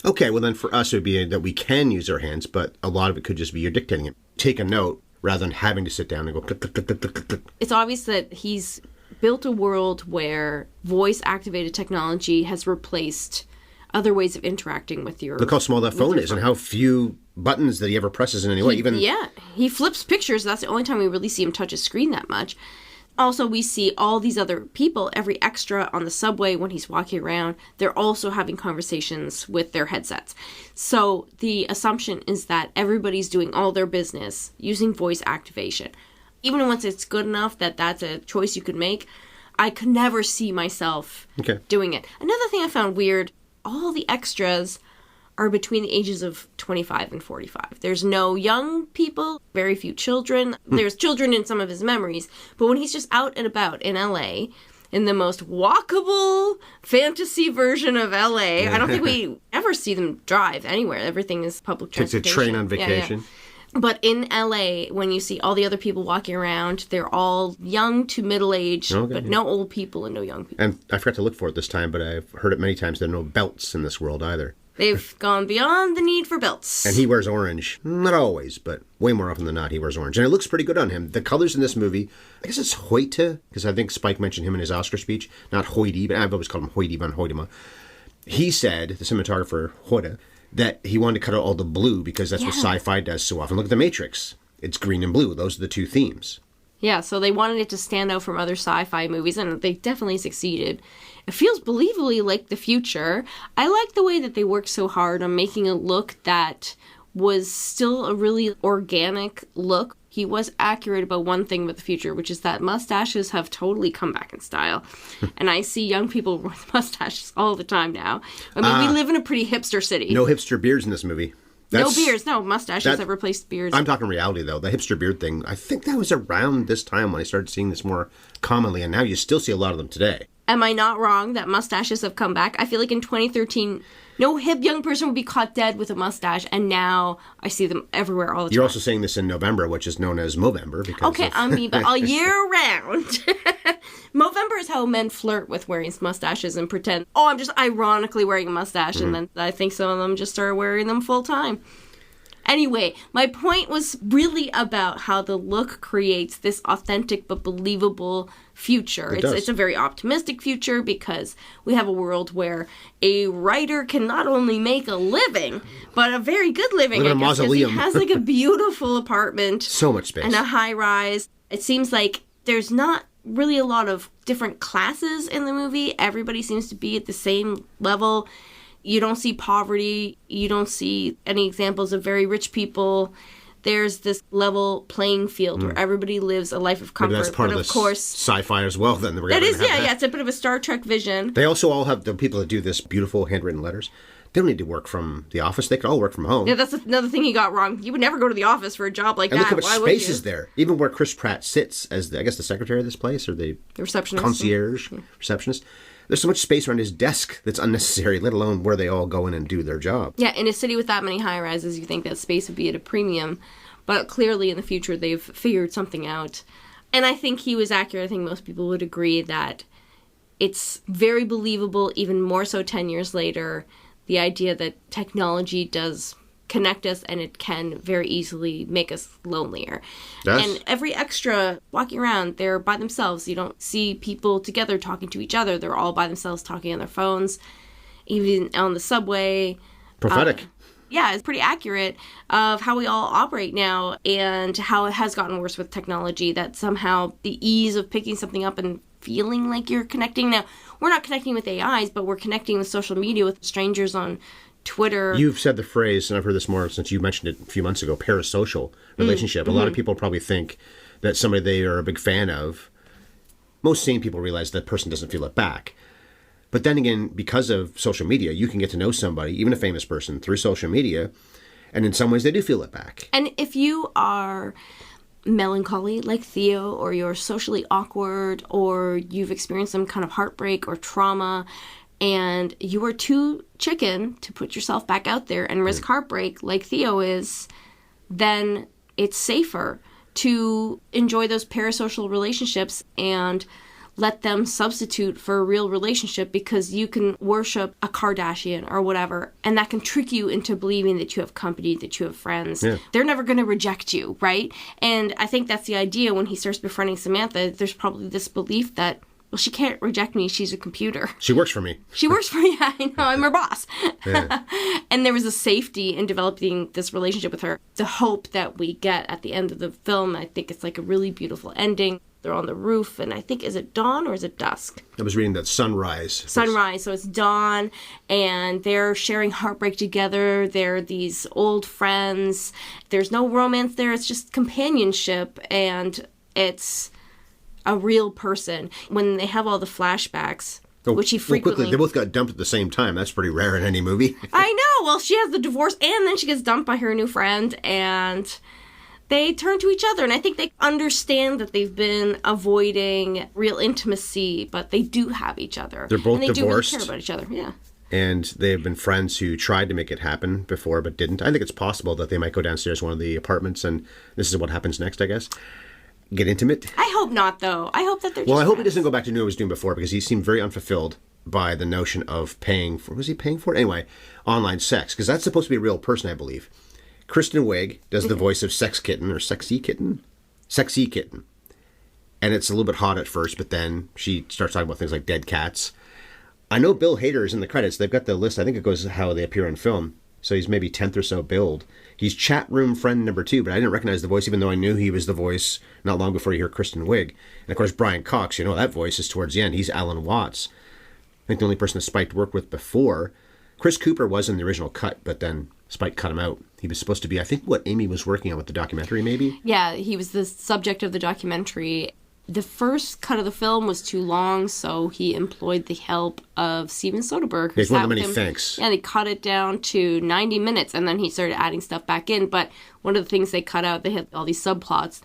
Speaker 1: Okay, well then for us it would be that we can use our hands, but a lot of it could just be you're dictating it. Take a note rather than having to sit down and go click, click, click, click, click, click.
Speaker 2: It's obvious that he's built a world where voice-activated technology has replaced other ways of interacting with your...
Speaker 1: Look how small that phone is and how few buttons that he ever presses in any way.
Speaker 2: Yeah, he flips pictures. That's the only time we really see him touch a screen that much. Also, we see all these other people, every extra on the subway when he's walking around, they're also having conversations with their headsets. So the assumption is that everybody's doing all their business using voice activation. Even once it's good enough that that's a choice you could make, I could never see myself doing it. Another thing I found weird, all the extras are between the ages of 25 and 45. There's no young people, very few children. There's children in some of his memories. But when he's just out and about in LA, in the most walkable fantasy version of LA, I don't think we ever see them drive anywhere. Everything is public transportation.
Speaker 1: Take the train on vacation.
Speaker 2: Yeah. But in LA, when you see all the other people walking around, they're all young to middle-aged, but no old people and no young people.
Speaker 1: And I forgot to look for it this time, but I've heard it many times. There are no belts in this world either.
Speaker 2: They've gone beyond the need for belts.
Speaker 1: And he wears orange. Not always, but way more often than not, he wears orange. And it looks pretty good on him. The colors in this movie, I guess it's Hoyte, because I think Spike mentioned him in his Oscar speech. Not Hoyte, but I've always called him Hoyte van Hoytema. He said, the cinematographer, Hoyte, that he wanted to cut out all the blue because that's what sci-fi does so often. Look at The Matrix. It's green and blue. Those are the two themes.
Speaker 2: Yeah, so they wanted it to stand out from other sci-fi movies, and they definitely succeeded. It feels believably like the future. I like the way that they worked so hard on making a look that was still a really organic look. He was accurate about one thing about the future, which is that mustaches have totally come back in style. And I see young people with mustaches all the time now. I mean, we live in a pretty hipster city.
Speaker 1: No hipster beards in this movie.
Speaker 2: No beards. No, mustaches have replaced beards.
Speaker 1: I'm talking reality, though. The hipster beard thing, I think that was around this time when I started seeing this more commonly, and now you still see a lot of them today.
Speaker 2: Am I not wrong that mustaches have come back? I feel like in 2013, no hip young person would be caught dead with a mustache, and now I see them everywhere all the time.
Speaker 1: You're also saying this in November, which is known as Movember.
Speaker 2: Okay, I mean, but all year round. Movember is how men flirt with wearing mustaches and pretend, oh, I'm just ironically wearing a mustache, and then I think some of them just start wearing them full time. Anyway, my point was really about how the look creates this authentic but believable future. It's a very optimistic future because we have a world where a writer can not only make a living, but a very good living.
Speaker 1: Live in a mausoleum.
Speaker 2: He has like a beautiful apartment.
Speaker 1: So much space.
Speaker 2: And a high rise. It seems like there's not really a lot of different classes in the movie. Everybody seems to be at the same level. You don't see poverty. You don't see any examples of very rich people. There's this level playing field where everybody lives a life of comfort.
Speaker 1: Maybe that's part
Speaker 2: but
Speaker 1: of course, sci-fi as well. Then
Speaker 2: that is, yeah. It's a bit of a Star Trek vision.
Speaker 1: They also all have the people that do this beautiful handwritten letters. They don't need to work from the office. They could all work from home.
Speaker 2: Yeah, that's another thing he got wrong. You would never go to the office for a job like
Speaker 1: and
Speaker 2: that.
Speaker 1: Look how much
Speaker 2: Why
Speaker 1: space
Speaker 2: would you?
Speaker 1: is there. Even where Chris Pratt sits as, the secretary of this place, or the
Speaker 2: receptionist.
Speaker 1: Concierge, receptionist. There's so much space around his desk that's unnecessary, let alone where they all go in and do their job.
Speaker 2: Yeah, in a city with that many high-rises, you think that space would be at a premium. But clearly in the future, they've figured something out. And I think he was accurate. I think most people would agree that it's very believable, even more so 10 years later, the idea that technology does connect us and it can very easily make us lonelier.
Speaker 1: Yes.
Speaker 2: And every extra walking around, they're by themselves. You don't see people together talking to each other. They're all by themselves talking on their phones, even on the subway.
Speaker 1: Prophetic.
Speaker 2: Yeah, it's pretty accurate of how we all operate now and how it has gotten worse with technology, that somehow the ease of picking something up and feeling like you're connecting. Now, we're not connecting with AIs, but we're connecting with social media with strangers on Twitter.
Speaker 1: You've said the phrase, and I've heard this more since you mentioned it a few months ago, parasocial relationship. A lot of people probably think that somebody they are a big fan of, most sane people realize that person doesn't feel it back. But then again, because of social media, you can get to know somebody, even a famous person, through social media, and in some ways they do feel it back.
Speaker 2: And if you are melancholy like Theo, or you're socially awkward, or you've experienced some kind of heartbreak or trauma, and you are too chicken to put yourself back out there and risk heartbreak like Theo is, then it's safer to enjoy those parasocial relationships and let them substitute for a real relationship, because you can worship a Kardashian or whatever, and that can trick you into believing that you have company, that you have friends.
Speaker 1: Yeah.
Speaker 2: They're never going to reject you, right? And I think that's the idea when he starts befriending Samantha. There's probably this belief that, well, she can't reject me. She's a computer.
Speaker 1: She works for me.
Speaker 2: She works for me. I know. I'm her boss.
Speaker 1: Yeah.
Speaker 2: And there was a safety in developing this relationship with her. The hope that we get at the end of the film, I think it's like a really beautiful ending. They're on the roof, and I think, is it dawn or is it dusk?
Speaker 1: I was reading that sunrise.
Speaker 2: Sunrise, so it's dawn, and they're sharing heartbreak together. They're these old friends. There's no romance there. It's just companionship, and it's a real person. When they have all the flashbacks, which he frequently...
Speaker 1: Quickly, they both got dumped at the same time. That's pretty rare in any movie.
Speaker 2: I know. Well, she has the divorce, and then she gets dumped by her new friend, and they turn to each other. And I think they understand that they've been avoiding real intimacy, but they do have each other.
Speaker 1: They're both
Speaker 2: and they
Speaker 1: divorced.
Speaker 2: Do really care about each other, yeah.
Speaker 1: And they have been friends who tried to make it happen before but didn't. I think it's possible that they might go downstairs to one of the apartments, and this is what happens next, I guess. Get intimate.
Speaker 2: I hope not, though. I hope that they're
Speaker 1: Well,
Speaker 2: just
Speaker 1: I hope he
Speaker 2: friends.
Speaker 1: doesn't go back to what he was doing before, because he seemed very unfulfilled by the notion of paying for... Was he paying for it? Anyway, online sex, because that's supposed to be a real person, I believe. Kristen Wiig does the voice of Sex Kitten, or Sexy Kitten? Sexy Kitten. And it's a little bit hot at first, but then she starts talking about things like dead cats. I know Bill Hader is in the credits. They've got the list. I think it goes how they appear in film. So he's maybe 10th or so billed. He's chat room friend number 2, but I didn't recognize the voice, even though I knew he was the voice not long before you hear Kristen Wiig. And of course, Brian Cox, you know that voice is towards the end. He's Alan Watts. I think the only person that Spike worked with before. Chris Cooper was in the original cut, but then Spike cut him out. He was supposed to be, I think, what Amy was working on with the documentary, maybe?
Speaker 2: Yeah, he was the subject of the documentary. The first cut of the film was too long, so he employed the help of Steven Soderbergh.
Speaker 1: He's one of the many thanks.
Speaker 2: Yeah, they cut it down to 90 minutes, and then he started adding stuff back in. But one of the things they cut out, they had all these subplots.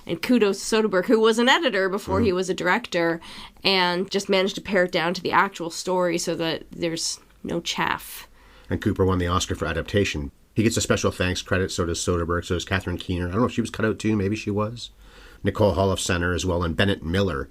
Speaker 2: And kudos to Soderbergh, who was an editor before he was a director, and just managed to pare it down to the actual story so that there's no chaff.
Speaker 1: And Cooper won the Oscar for Adaptation. He gets a special thanks credit, so does Soderbergh, so does Catherine Keener. I don't know if she was cut out too, maybe she was. Nicole Holofcener as well, and Bennett Miller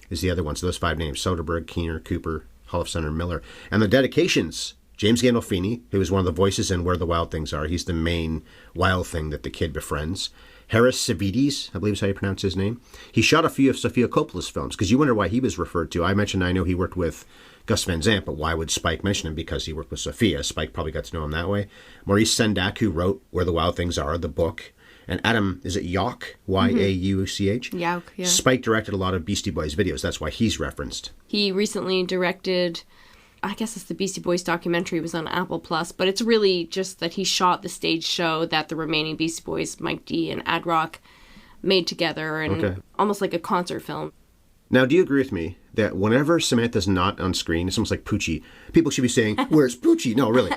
Speaker 1: is the other one. So those 5 names: Soderbergh, Keener, Cooper, Holofcener, Miller. And the dedications: James Gandolfini, who is one of the voices in Where the Wild Things Are. He's the main wild thing that the kid befriends. Harris Savides, I believe is how you pronounce his name. He shot a few of Sofia Coppola's films, because you wonder why he was referred to. I mentioned I know he worked with Gus Van Sant, but why would Spike mention him? Because he worked with Sofia. Spike probably got to know him that way. Maurice Sendak, who wrote Where the Wild Things Are, the book. And Adam, is it Yauch? Y-A-U-C-H?
Speaker 2: Yauch, yeah.
Speaker 1: Spike directed a lot of Beastie Boys videos. That's why he's referenced.
Speaker 2: He recently directed, I guess it's the Beastie Boys documentary. It was on Apple Plus, but it's really just that he shot the stage show that the remaining Beastie Boys, Mike D and Ad Rock, made together, and almost like a concert film.
Speaker 1: Now, do you agree with me that whenever Samantha's not on screen, it's almost like Poochie. People should be saying, "Where's Poochie?" No, really.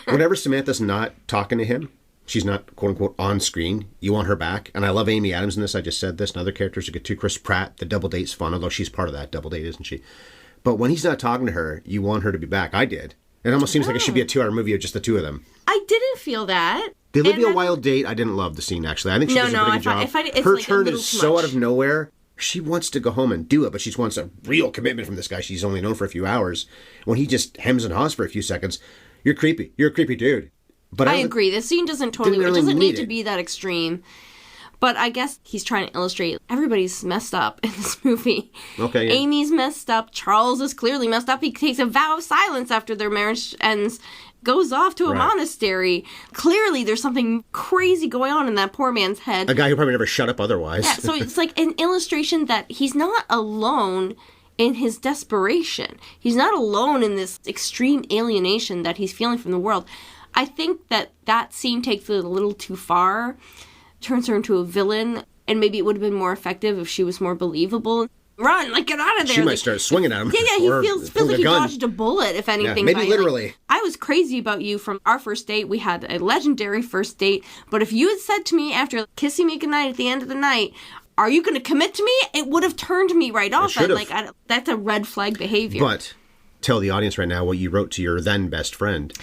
Speaker 1: Whenever Samantha's not talking to him, she's not, quote-unquote, on screen, you want her back. And I love Amy Adams in this. I just said this. And other characters you get to. Chris Pratt, the double date's fun, although she's part of that double date, isn't she? But when he's not talking to her, you want her to be back. I did. It almost seems like it should be a 2-hour movie of just the two of them.
Speaker 2: I didn't feel that.
Speaker 1: The Olivia Wilde date, I didn't love the scene, actually. I think she does a pretty good job.
Speaker 2: I find it's
Speaker 1: her
Speaker 2: like
Speaker 1: turn
Speaker 2: a little
Speaker 1: is
Speaker 2: too
Speaker 1: so
Speaker 2: much.
Speaker 1: out of nowhere. She wants to go home and do it, but she wants a real commitment from this guy she's only known for a few hours. When he just hems and haws for a few seconds, you're creepy. You're a creepy dude. But
Speaker 2: I agree. The scene doesn't totally...
Speaker 1: didn't really
Speaker 2: it doesn't
Speaker 1: need
Speaker 2: need to
Speaker 1: it.
Speaker 2: be that extreme. But I guess he's trying to illustrate everybody's messed up in this movie.
Speaker 1: Okay. Yeah.
Speaker 2: Amy's messed up. Charles is clearly messed up. He takes a vow of silence after their marriage ends, goes off to a monastery. Clearly, there's something crazy going on in that poor man's head.
Speaker 1: A guy who probably never shut up otherwise.
Speaker 2: Yeah, so it's like an illustration that he's not alone in his desperation. He's not alone in this extreme alienation that he's feeling from the world. I think that scene takes it a little too far, turns her into a villain, and maybe it would have been more effective if she was more believable. Run, like, get out of there.
Speaker 1: She might
Speaker 2: like,
Speaker 1: start swinging at him.
Speaker 2: Yeah, he feels like he dodged a bullet, if anything.
Speaker 1: Yeah, maybe literally.
Speaker 2: Like, I was crazy about you from our first date. We had a legendary first date. But if you had said to me after kissing me goodnight at the end of the night, are you going to commit to me? It would have turned me right off. That's a red flag behavior.
Speaker 1: But tell the audience right now what you wrote to your then best friend.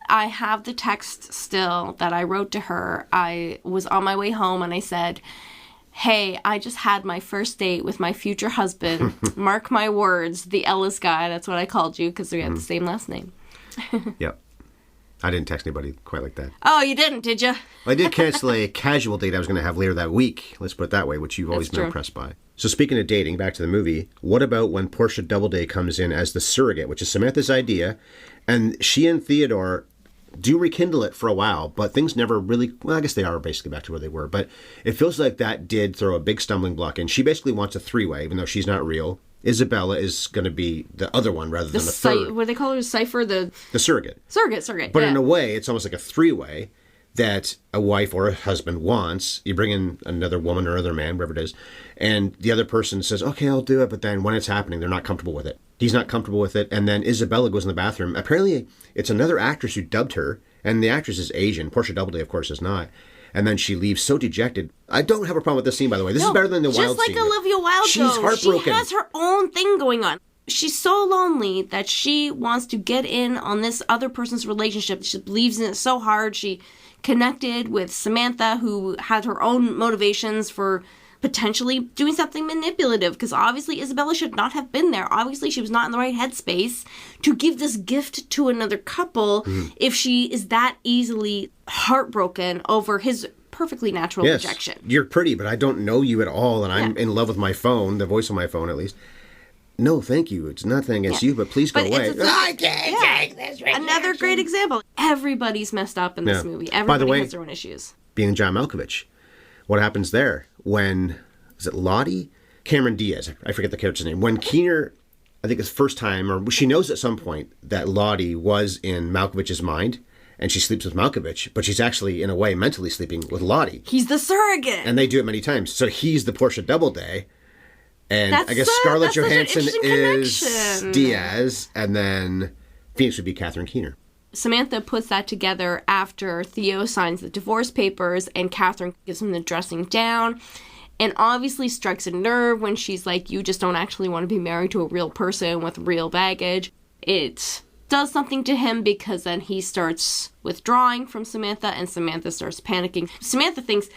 Speaker 2: I have the text still that I wrote to her. I was on my way home and I said, hey, I just had my first date with my future husband. Mark my words, the Ellis guy. That's what I called you because we had the same last name.
Speaker 1: Yep. I didn't text anybody quite like that.
Speaker 2: Oh, you didn't, did you?
Speaker 1: I did cancel a casual date I was going to have later that week. Let's put it that way, which you've always been impressed by. So speaking of dating, back to the movie, what about when Portia Doubleday comes in as the surrogate, which is Samantha's idea, and she and Theodore do rekindle it for a while, but things never really, well, I guess they are basically back to where they were, but it feels like that did throw a big stumbling block in. She basically wants a three-way, even though she's not real. Isabella is going to be the other one rather than the third.
Speaker 2: What do they call her? Cypher? The
Speaker 1: surrogate.
Speaker 2: Surrogate,
Speaker 1: But in a way, it's almost like a three-way that a wife or a husband wants. You bring in another woman or other man, whatever it is, and the other person says, okay, I'll do it, but then when it's happening, they're not comfortable with it. He's not comfortable with it, and then Isabella goes in the bathroom. Apparently, it's another actress who dubbed her, and the actress is Asian. Portia Doubleday, of course, is not. And then she leaves so dejected. I don't have a problem with this scene, by the way. This is better than the Wilde scene.
Speaker 2: Just like Olivia Wilde,
Speaker 1: she's heartbroken.
Speaker 2: She has her own thing going on. She's so lonely that she wants to get in on this other person's relationship. She believes in it so hard. She connected with Samantha, who had her own motivations for potentially doing something manipulative, because obviously Isabella should not have been there. Obviously she was not in the right headspace to give this gift to another couple if she is that easily heartbroken over his perfectly natural rejection.
Speaker 1: You're pretty, but I don't know you at all, and I'm in love with my phone, the voice on my phone at least. No, thank you. It's nothing against you, but please go away.
Speaker 2: I can't take this rejection. Another great example. Everybody's messed up in this movie. Everybody has their own issues.
Speaker 1: Being John Malkovich, what happens there when, is it Lottie? Cameron Diaz, I forget the character's name. When Keener, I think it's first time, or she knows at some point that Lottie was in Malkovich's mind, and she sleeps with Malkovich, but she's actually, in a way, mentally sleeping with Lottie.
Speaker 2: He's the surrogate.
Speaker 1: And they do it many times. So he's the Portia Doubleday. And I guess Scarlett Johansson is Diaz, and then Phoenix would be Catherine Keener.
Speaker 2: Samantha puts that together after Theo signs the divorce papers, and Catherine gives him the dressing down, and obviously strikes a nerve when she's like, you just don't actually want to be married to a real person with real baggage. It does something to him because then he starts withdrawing from Samantha, and Samantha starts panicking. Samantha thinks,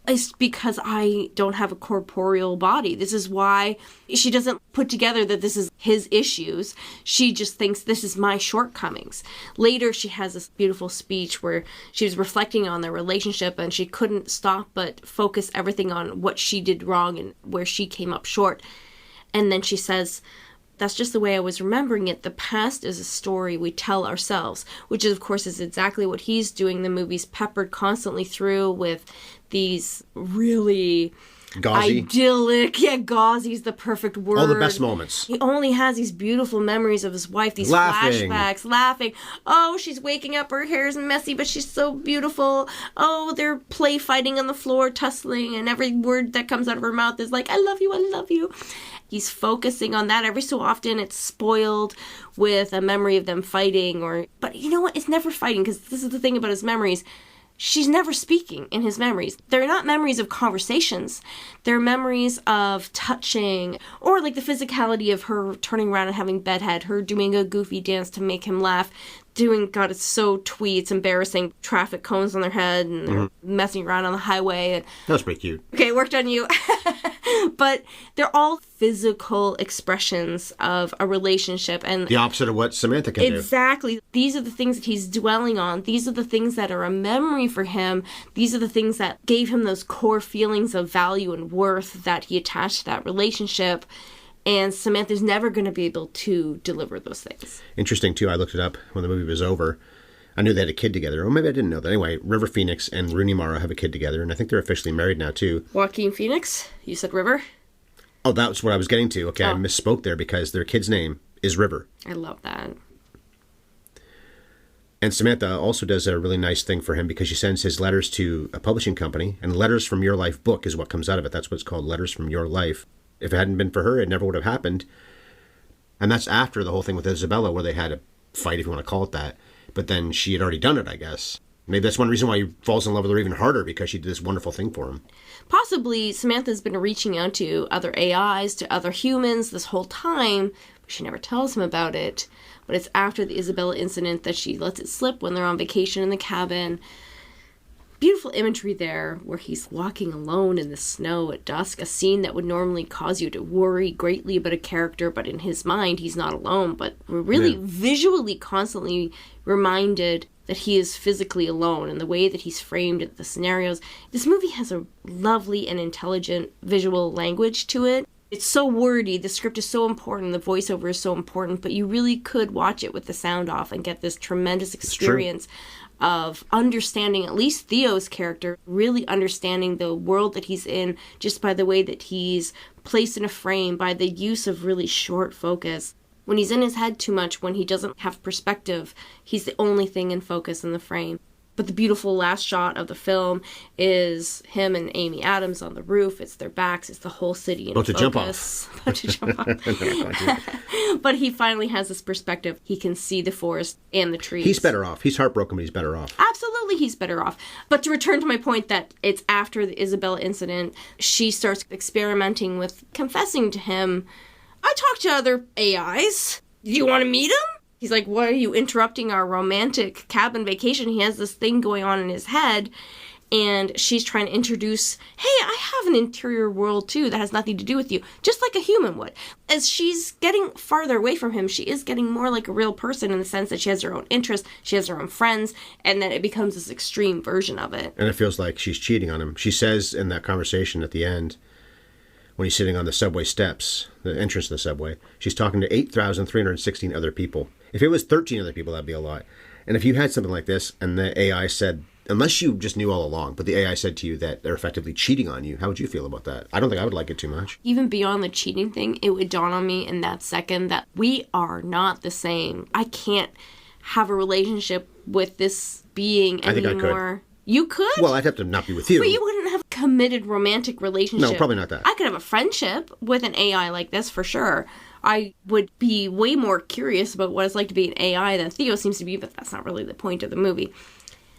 Speaker 2: it's because I don't have a corporeal body. This is why she doesn't put together that this is his issues. She just thinks this is my shortcomings. Later, she has this beautiful speech where she was reflecting on their relationship, and she couldn't stop but focus everything on what she did wrong and where she came up short. And then she says, that's just the way I was remembering it. The past is a story we tell ourselves, which is, of course, is exactly what he's doing. The movie's peppered constantly through with these really
Speaker 1: gauzy,
Speaker 2: idyllic, gauzy's the perfect word.
Speaker 1: All the best moments.
Speaker 2: He only has these beautiful memories of his wife, these flashbacks, laughing. Oh, she's waking up, her hair's messy, but she's so beautiful. Oh, they're play fighting on the floor, tussling, and every word that comes out of her mouth is like, I love you, I love you. He's focusing on that. Every so often it's spoiled with a memory of them fighting, but you know what? It's never fighting, because this is the thing about his memories. She's never speaking in his memories. They're not memories of conversations. They're memories of touching, or like the physicality of her turning around and having bedhead, her doing a goofy dance to make him laugh. doing, God, it's so twee. It's embarrassing. Traffic cones on their head and they're messing around on the highway. And,
Speaker 1: That was pretty cute.
Speaker 2: okay, worked on you. But they're all physical expressions of a relationship. And
Speaker 1: The opposite of what Samantha can do.
Speaker 2: exactly. These are the things that he's dwelling on. These are the things that are a memory for him. These are the things that gave him those core feelings of value and worth that he attached to that relationship. And Samantha's never going to be able to deliver those things.
Speaker 1: Interesting, too. I looked it up when the movie was over. I knew they had a kid together. Or maybe I didn't know that. Anyway, River Phoenix and Rooney Mara have a kid together, and I think they're officially married now, too.
Speaker 2: Joaquin Phoenix? You said River?
Speaker 1: Oh, that's what I was getting to. Okay, I misspoke there because their kid's name is River.
Speaker 2: I love that.
Speaker 1: And Samantha also does a really nice thing for him because she sends his letters to a publishing company, and Letters from Your Life book is what comes out of it. That's what it's called, Letters from Your Life. If it hadn't been for her, it never would have happened. And that's after the whole thing with Isabella, where they had a fight, if you want to call it that. But then she had already done it, I guess. Maybe that's one reason why he falls in love with her even harder, because she did this wonderful thing for him.
Speaker 2: Possibly Samantha's been reaching out to other AIs, to other humans this whole time, but she never tells him about it. But it's after the Isabella incident that she lets it slip when they're on vacation in the cabin. Beautiful imagery there where he's walking alone in the snow at dusk, a scene that would normally cause you to worry greatly about a character, but in his mind he's not alone. But we're really visually constantly reminded that he is physically alone, and the way that he's framed the scenarios. This movie has a lovely and intelligent visual language to it. It's so wordy, the script is so important, the voiceover is so important, but you really could watch it with the sound off and get this tremendous experience of understanding at least Theo's character, really understanding the world that he's in just by the way that he's placed in a frame, by the use of really short focus. When he's in his head too much, when he doesn't have perspective, he's the only thing in focus in the frame. But the beautiful last shot of the film is him and Amy Adams on the roof. It's their backs. It's the whole city in focus. About to jump off. But he finally has this perspective. He can see the forest and the trees.
Speaker 1: He's better off. He's heartbroken, but he's better off.
Speaker 2: Absolutely, he's better off. But to return to my point that it's after the Isabella incident, she starts experimenting with confessing to him, I talk to other AIs. Do you want to meet him? He's like, why are you interrupting our romantic cabin vacation? He has this thing going on in his head. And she's trying to introduce, hey, I have an interior world too that has nothing to do with you, just like a human would. As she's getting farther away from him, she is getting more like a real person in the sense that she has her own interests, she has her own friends, and then it becomes this extreme version of it.
Speaker 1: And it feels like she's cheating on him. She says in that conversation at the end, when he's sitting on the subway steps, the entrance to the subway, she's talking to 8,316 other people. If it was 13 other people, that'd be a lot. And if you had something like this and the AI said, unless you just knew all along, but the AI said to you that they're effectively cheating on you, how would you feel about that? I don't think I would like it too much.
Speaker 2: Even beyond the cheating thing, it would dawn on me in that second that we are not the same. I can't have a relationship with this being anymore.
Speaker 1: I think I could.
Speaker 2: You could?
Speaker 1: Well, I'd have to not be with you.
Speaker 2: But you wouldn't have a committed romantic relationship.
Speaker 1: No, probably not that.
Speaker 2: I could have a friendship with an AI like this for sure. I would be way more curious about what it's like to be an AI than Theo seems to be, but that's not really the point of the movie.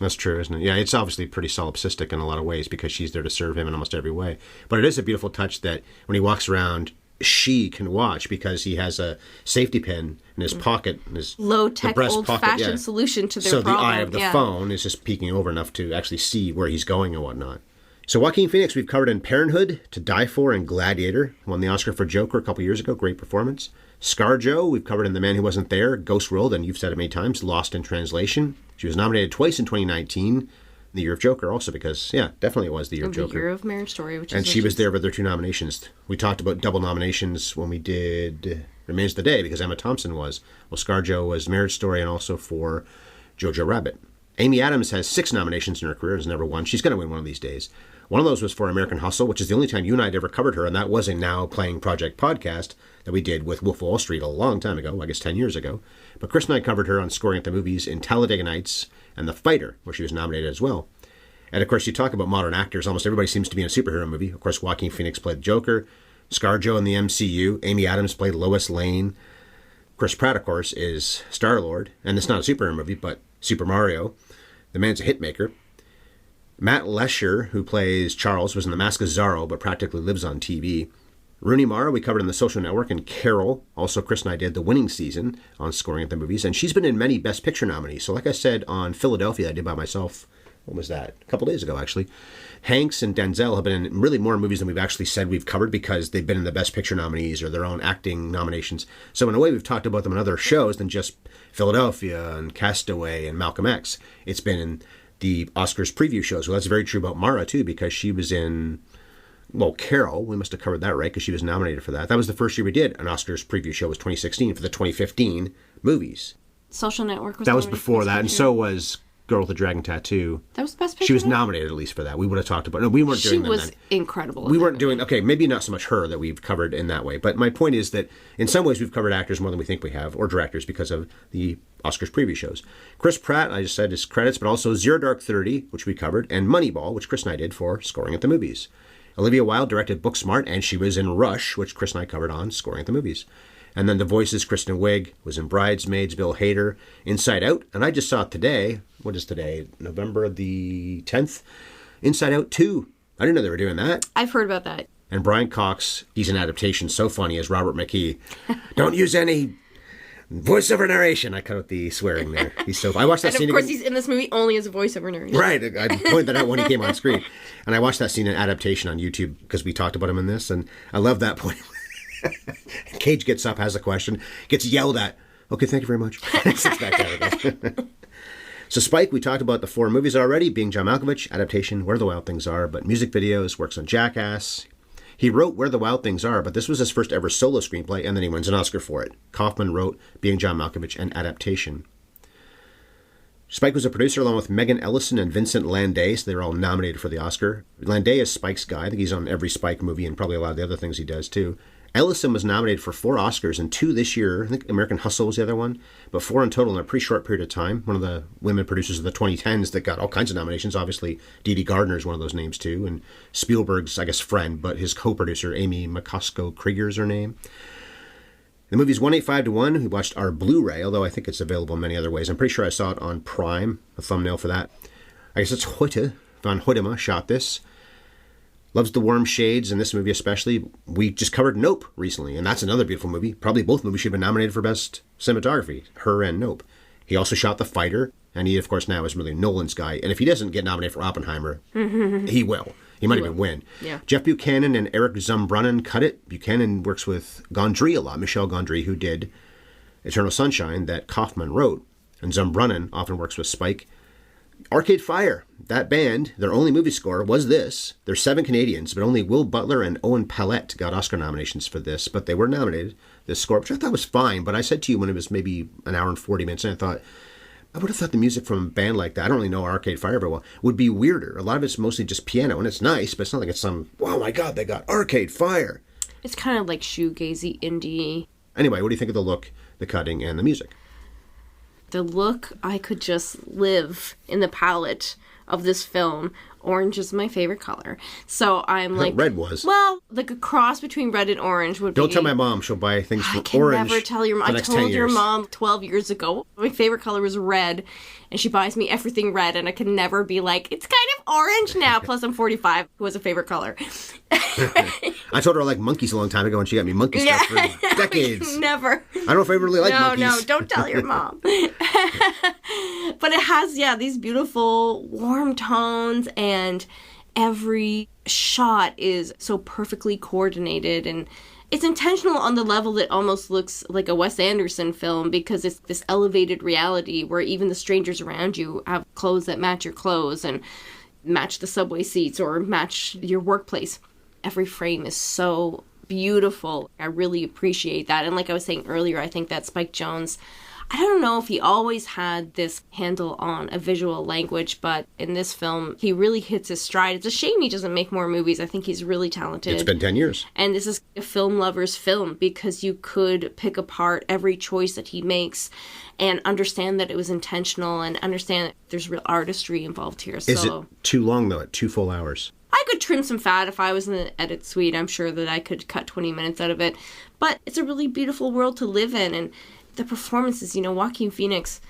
Speaker 1: That's true, isn't it? Yeah, it's obviously pretty solipsistic in a lot of ways because she's there to serve him in almost every way. But it is a beautiful touch that when he walks around, she can watch because he has a safety pin in his pocket. In his
Speaker 2: low-tech, old-fashioned solution to their problem.
Speaker 1: So the eye of the phone is just peeking over enough to actually see where he's going and whatnot. So Joaquin Phoenix, we've covered in Parenthood, To Die For, and Gladiator. Won the Oscar for Joker a couple years ago. Great performance. ScarJo, we've covered in The Man Who Wasn't There, Ghost World, and you've said it many times, Lost in Translation. She was nominated twice in 2019, the year of Joker also, because, yeah, definitely it was the year of Joker.
Speaker 2: The year of Marriage Story, which
Speaker 1: and she was there with her 2 nominations. We talked about double nominations when we did Remains of the Day, because Emma Thompson was. Well, ScarJo was Marriage Story and also for Jojo Rabbit. Amy Adams has 6 nominations in her career, has never won. She's going to win one of these days. One of those was for American Hustle, which is the only time you and I had ever covered her, and that was a Now Playing Project podcast that we did with Wolf of Wall Street a long time ago, I guess 10 years ago. But Chris and I covered her on Scoring at the Movies in Talladega Nights and The Fighter, where she was nominated as well. And of course, you talk about modern actors, almost everybody seems to be in a superhero movie. Of course, Joaquin Phoenix played Joker, ScarJo in the MCU, Amy Adams played Lois Lane, Chris Pratt, of course, is Star-Lord, and it's not a superhero movie, but Super Mario. The man's a hitmaker. Matt Lesher, who plays Charles, was in The Mask of Zorro, but practically lives on TV. Rooney Mara, we covered in The Social Network, and Carol, also Chris and I did the winning season on Scoring at the Movies, and she's been in many Best Picture nominees. So like I said on Philadelphia, I did by myself, when was that? A couple days ago, actually. Hanks and Denzel have been in really more movies than we've actually said we've covered because they've been in the Best Picture nominees or their own acting nominations. So in a way, we've talked about them in other shows than just Philadelphia and Castaway and Malcolm X. It's been in the Oscars preview shows. Well, that's very true about Mara, too, because she was in... Well, Carol, we must have covered that, right? Because she was nominated for that. That was the first year we did an Oscars preview show, was 2016 for the 2015 movies.
Speaker 2: Social Network was
Speaker 1: that was before that, and so was Girl with the Dragon Tattoo.
Speaker 2: That was Best Picture?
Speaker 1: She was nominated at least for that. We would have talked about it. No, we weren't doing that.
Speaker 2: She was incredible.
Speaker 1: We weren't doing, okay, maybe not so much her that we've covered in that way. But my point is that in some ways we've covered actors more than we think we have, or directors, because of the Oscars preview shows. Chris Pratt, I just said his credits, but also Zero Dark 30, which we covered, and Moneyball, which Chris and I did for Scoring at the Movies. Olivia Wilde directed Booksmart, and she was in Rush, which Chris and I covered on Scoring at the Movies. And then The Voices, Kristen Wiig was in Bridesmaids, Bill Hader, Inside Out, and I just saw it today. What is today? November the 10th? Inside Out 2. I didn't know they were doing that.
Speaker 2: I've heard about that.
Speaker 1: And Brian Cox, he's in Adaptation, so funny as Robert McKee. Don't use any voiceover narration. I cut out the swearing there. He's so. I watched that scene.
Speaker 2: And of course, he's in this movie only as a voiceover narration.
Speaker 1: Right. I pointed that out when he came on screen, and I watched that scene in Adaptation on YouTube because we talked about him in this, and I love that point. Cage gets up, has a question, gets yelled at. Okay, thank you very much. Sits back down again. So Spike, we talked about the 4 movies already, being John Malkovich, Adaptation, Where the Wild Things Are, but music videos, works on Jackass. He wrote Where the Wild Things Are, but this was his first ever solo screenplay, and then he wins an Oscar for it. Kaufman wrote Being John Malkovich and Adaptation. Spike was a producer along with Megan Ellison and Vincent Landais, so they were all nominated for the Oscar. Landais is Spike's guy. I think he's on every Spike movie and probably a lot of the other things he does too. Ellison was nominated for 4 Oscars and 2 this year. I think American Hustle was the other one, but 4 in total in a pretty short period of time. One of the women producers of the 2010s that got all kinds of nominations. Obviously, Dee Dee Gardner is one of those names too, and Spielberg's, I guess, friend, but his co-producer, Amy McCosco-Krieger is her name. The movie's 185-1. We watched our Blu-ray, although I think it's available in many other ways. I'm pretty sure I saw it on Prime, a thumbnail for that. I guess it's Hoyte, Van Hoytema, shot this. Loves the warm shades, in this movie especially. We just covered Nope recently, and that's another beautiful movie. Probably both movies should have been nominated for Best Cinematography, her and Nope. He also shot The Fighter, and he, of course, now is really Nolan's guy. And if he doesn't get nominated for Oppenheimer, he will. He might even win.
Speaker 2: Yeah.
Speaker 1: Jeff Buchanan and Eric Zumbrunnan cut it. Buchanan works with Gondry a lot, Michel Gondry, who did Eternal Sunshine that Kaufman wrote. And Zumbrunnan often works with Spike. Arcade Fire, that band, their only movie score was this. There's 7 Canadians, but only Will Butler and Owen Pallett got Oscar nominations for this, but they were nominated. This score, which I thought was fine, but I said to you when it was maybe an hour and 40 minutes, and I thought, I would have thought the music from a band like that, I don't really know Arcade Fire very well, would be weirder. A lot of it's mostly just piano, and it's nice, but it's not like it's some, oh my God, they got Arcade Fire.
Speaker 2: It's kind of like shoegazy indie.
Speaker 1: Anyway, what do you think of the look, the cutting, and the music?
Speaker 2: The look, I could just live in the palette of this film. Orange is my favorite color. So I'm like...
Speaker 1: Red was.
Speaker 2: Well, like a cross between red and orange would be...
Speaker 1: Don't tell my mom. She'll buy things for
Speaker 2: I
Speaker 1: orange.
Speaker 2: can never tell your mom. I told your mom 12 years ago my favorite color was red, and she buys me everything red, and I can never be like, it's kind of orange now. Plus, I'm 45, who has a favorite color.
Speaker 1: I told her I like monkeys a long time ago, and she got me monkey stuff for decades.
Speaker 2: Never.
Speaker 1: I don't know if I really like monkeys.
Speaker 2: No, don't tell your mom. But it has, these beautiful warm tones, and every shot is so perfectly coordinated, and it's intentional on the level that almost looks like a Wes Anderson film, because it's this elevated reality where even the strangers around you have clothes that match your clothes and match the subway seats or match your workplace. Every frame is so beautiful. I really appreciate that. And like I was saying earlier, I think that Spike Jonze, I don't know if he always had this handle on a visual language, but in this film, he really hits his stride. It's a shame he doesn't make more movies. I think he's really talented.
Speaker 1: It's been 10 years.
Speaker 2: And this is a film lover's film, because you could pick apart every choice that he makes and understand that it was intentional and understand that there's real artistry involved here.
Speaker 1: Is it too long, though, at 2 full hours? I
Speaker 2: could trim some fat if I was in the edit suite. I'm sure that I could cut 20 minutes out of it. But it's a really beautiful world to live in, and the performances, Joaquin Phoenix,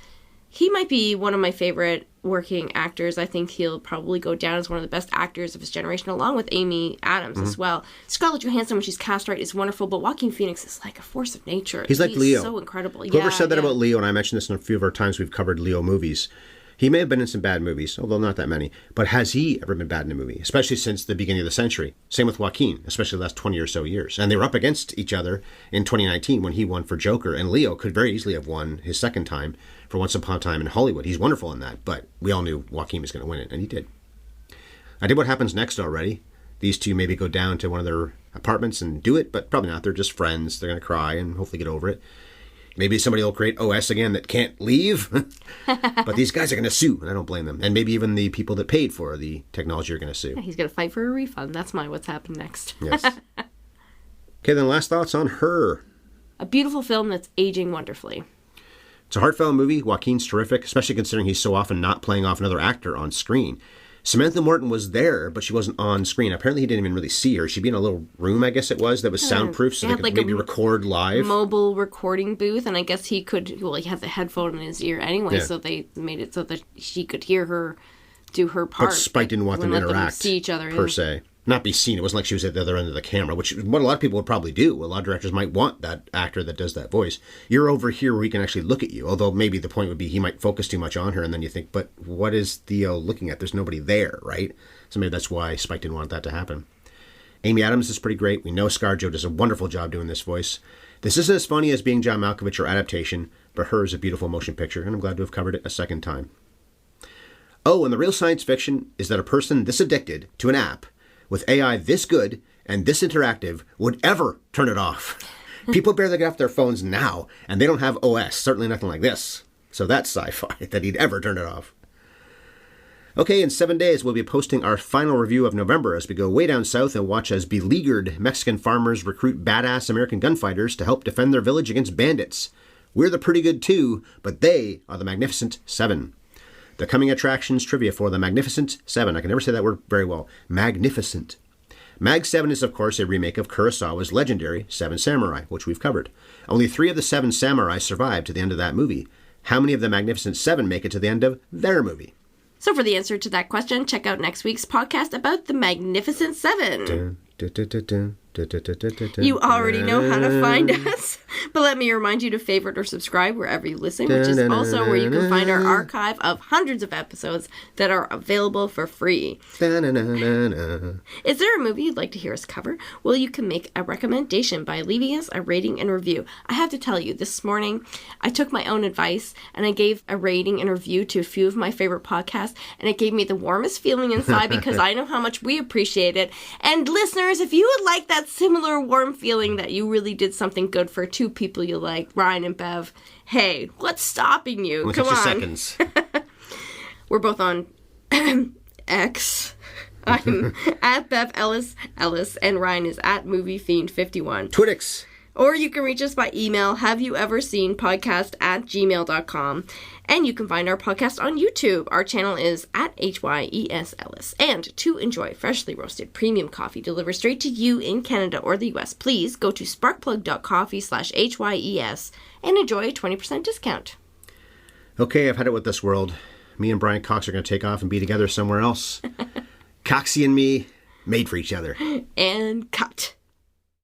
Speaker 2: He might be one of my favorite working actors. I think he'll probably go down as one of the best actors of his generation, along with Amy Adams as well. Scarlett Johansson, when she's cast right, is wonderful, but Joaquin Phoenix is like a force of nature.
Speaker 1: He's like Leo.
Speaker 2: So incredible.
Speaker 1: Whoever said that about Leo, and I mentioned this in a few of our times we've covered Leo movies, he may have been in some bad movies, although not that many, but has he ever been bad in a movie, especially since the beginning of the century? Same with Joaquin, especially the last 20 or so years. And they were up against each other in 2019 when he won for Joker, and Leo could very easily have won his second time for Once Upon a Time in Hollywood. He's wonderful in that, but we all knew Joaquin was going to win it, and he did. I did What Happens Next already. These two maybe go down to one of their apartments and do it, but probably not. They're just friends. They're going to cry and hopefully get over it. Maybe somebody will create OS again that can't leave. But these guys are going to sue, and I don't blame them. And maybe even the people that paid for the technology are going to sue.
Speaker 2: Yeah, he's going to fight for a refund. That's my What's Happened Next.
Speaker 1: Yes. Okay, then last thoughts on Her.
Speaker 2: A beautiful film that's aging wonderfully.
Speaker 1: It's a heartfelt movie. Joaquin's terrific, especially considering he's so often not playing off another actor on screen. Samantha Morton was there, but she wasn't on screen. Apparently, he didn't even really see her. She'd be in a little room, I guess it was, that was soundproof, so they could maybe record live.
Speaker 2: Mobile recording booth, and I guess he could, well, he had the headphone in his ear anyway, so they made it so that she could hear her do her part.
Speaker 1: But Spike didn't want them to interact,
Speaker 2: see each other,
Speaker 1: per se. Not be seen. It wasn't like she was at the other end of the camera, which is what a lot of people would probably do. A lot of directors might want that actor that does that voice. You're over here where he can actually look at you, although maybe the point would be he might focus too much on her, and then you think, but what is Theo looking at? There's nobody there, right? So maybe that's why Spike didn't want that to happen. Amy Adams is pretty great. We know ScarJo does a wonderful job doing this voice. This isn't as funny as being John Malkovich or Adaptation, but Her is a beautiful motion picture, and I'm glad to have covered it a second time. Oh, and the real science fiction is that a person this addicted to an app with AI this good and this interactive would ever turn it off. People barely get off their phones now, and they don't have OS, certainly nothing like this. So that's sci-fi, that he'd ever turn it off. Okay, in 7 days, we'll be posting our final review of November as we go way down south and watch as beleaguered Mexican farmers recruit badass American gunfighters to help defend their village against bandits. We're the pretty good too, but they are the Magnificent Seven. The coming attractions trivia for the Magnificent Seven. I can never say that word very well. Magnificent. Mag 7 is, of course, a remake of Kurosawa's legendary Seven Samurai, which we've covered. Only 3 of the 7 samurai survived to the end of that movie. How many of the Magnificent Seven make it to the end of their movie?
Speaker 2: So for the answer to that question, check out next week's podcast about the Magnificent Seven. You already know how to find us, but let me remind you to favorite or subscribe wherever you listen, which is also where you can find our archive of hundreds of episodes that are available for free. Is there a movie you'd like to hear us cover? Well, you can make a recommendation by leaving us a rating and review. I have to tell you, this morning I took my own advice and I gave a rating and review to a few of my favorite podcasts, and it gave me the warmest feeling inside because I know how much we appreciate it. And listeners, if you would like that similar warm feeling that you really did something good for 2 people you like, Ryan and Bev, hey, what's stopping you?
Speaker 1: Only
Speaker 2: Come on.
Speaker 1: seconds.
Speaker 2: We're both on X. I'm at Bev Ellis, and Ryan is at MovieFiend51.
Speaker 1: Twittix.
Speaker 2: Or you can reach us by email, haveyouvserseenpodcast@gmail.com. And you can find our podcast on YouTube. Our channel is at HYES Ellis. And to enjoy freshly roasted premium coffee delivered straight to you in Canada or the US, please go to sparkplug.coffee/HYES and enjoy a 20% discount.
Speaker 1: Okay, I've had it with this world. Me and Brian Cox are going to take off and be together somewhere else. Coxie and me, made for each other.
Speaker 2: And cut.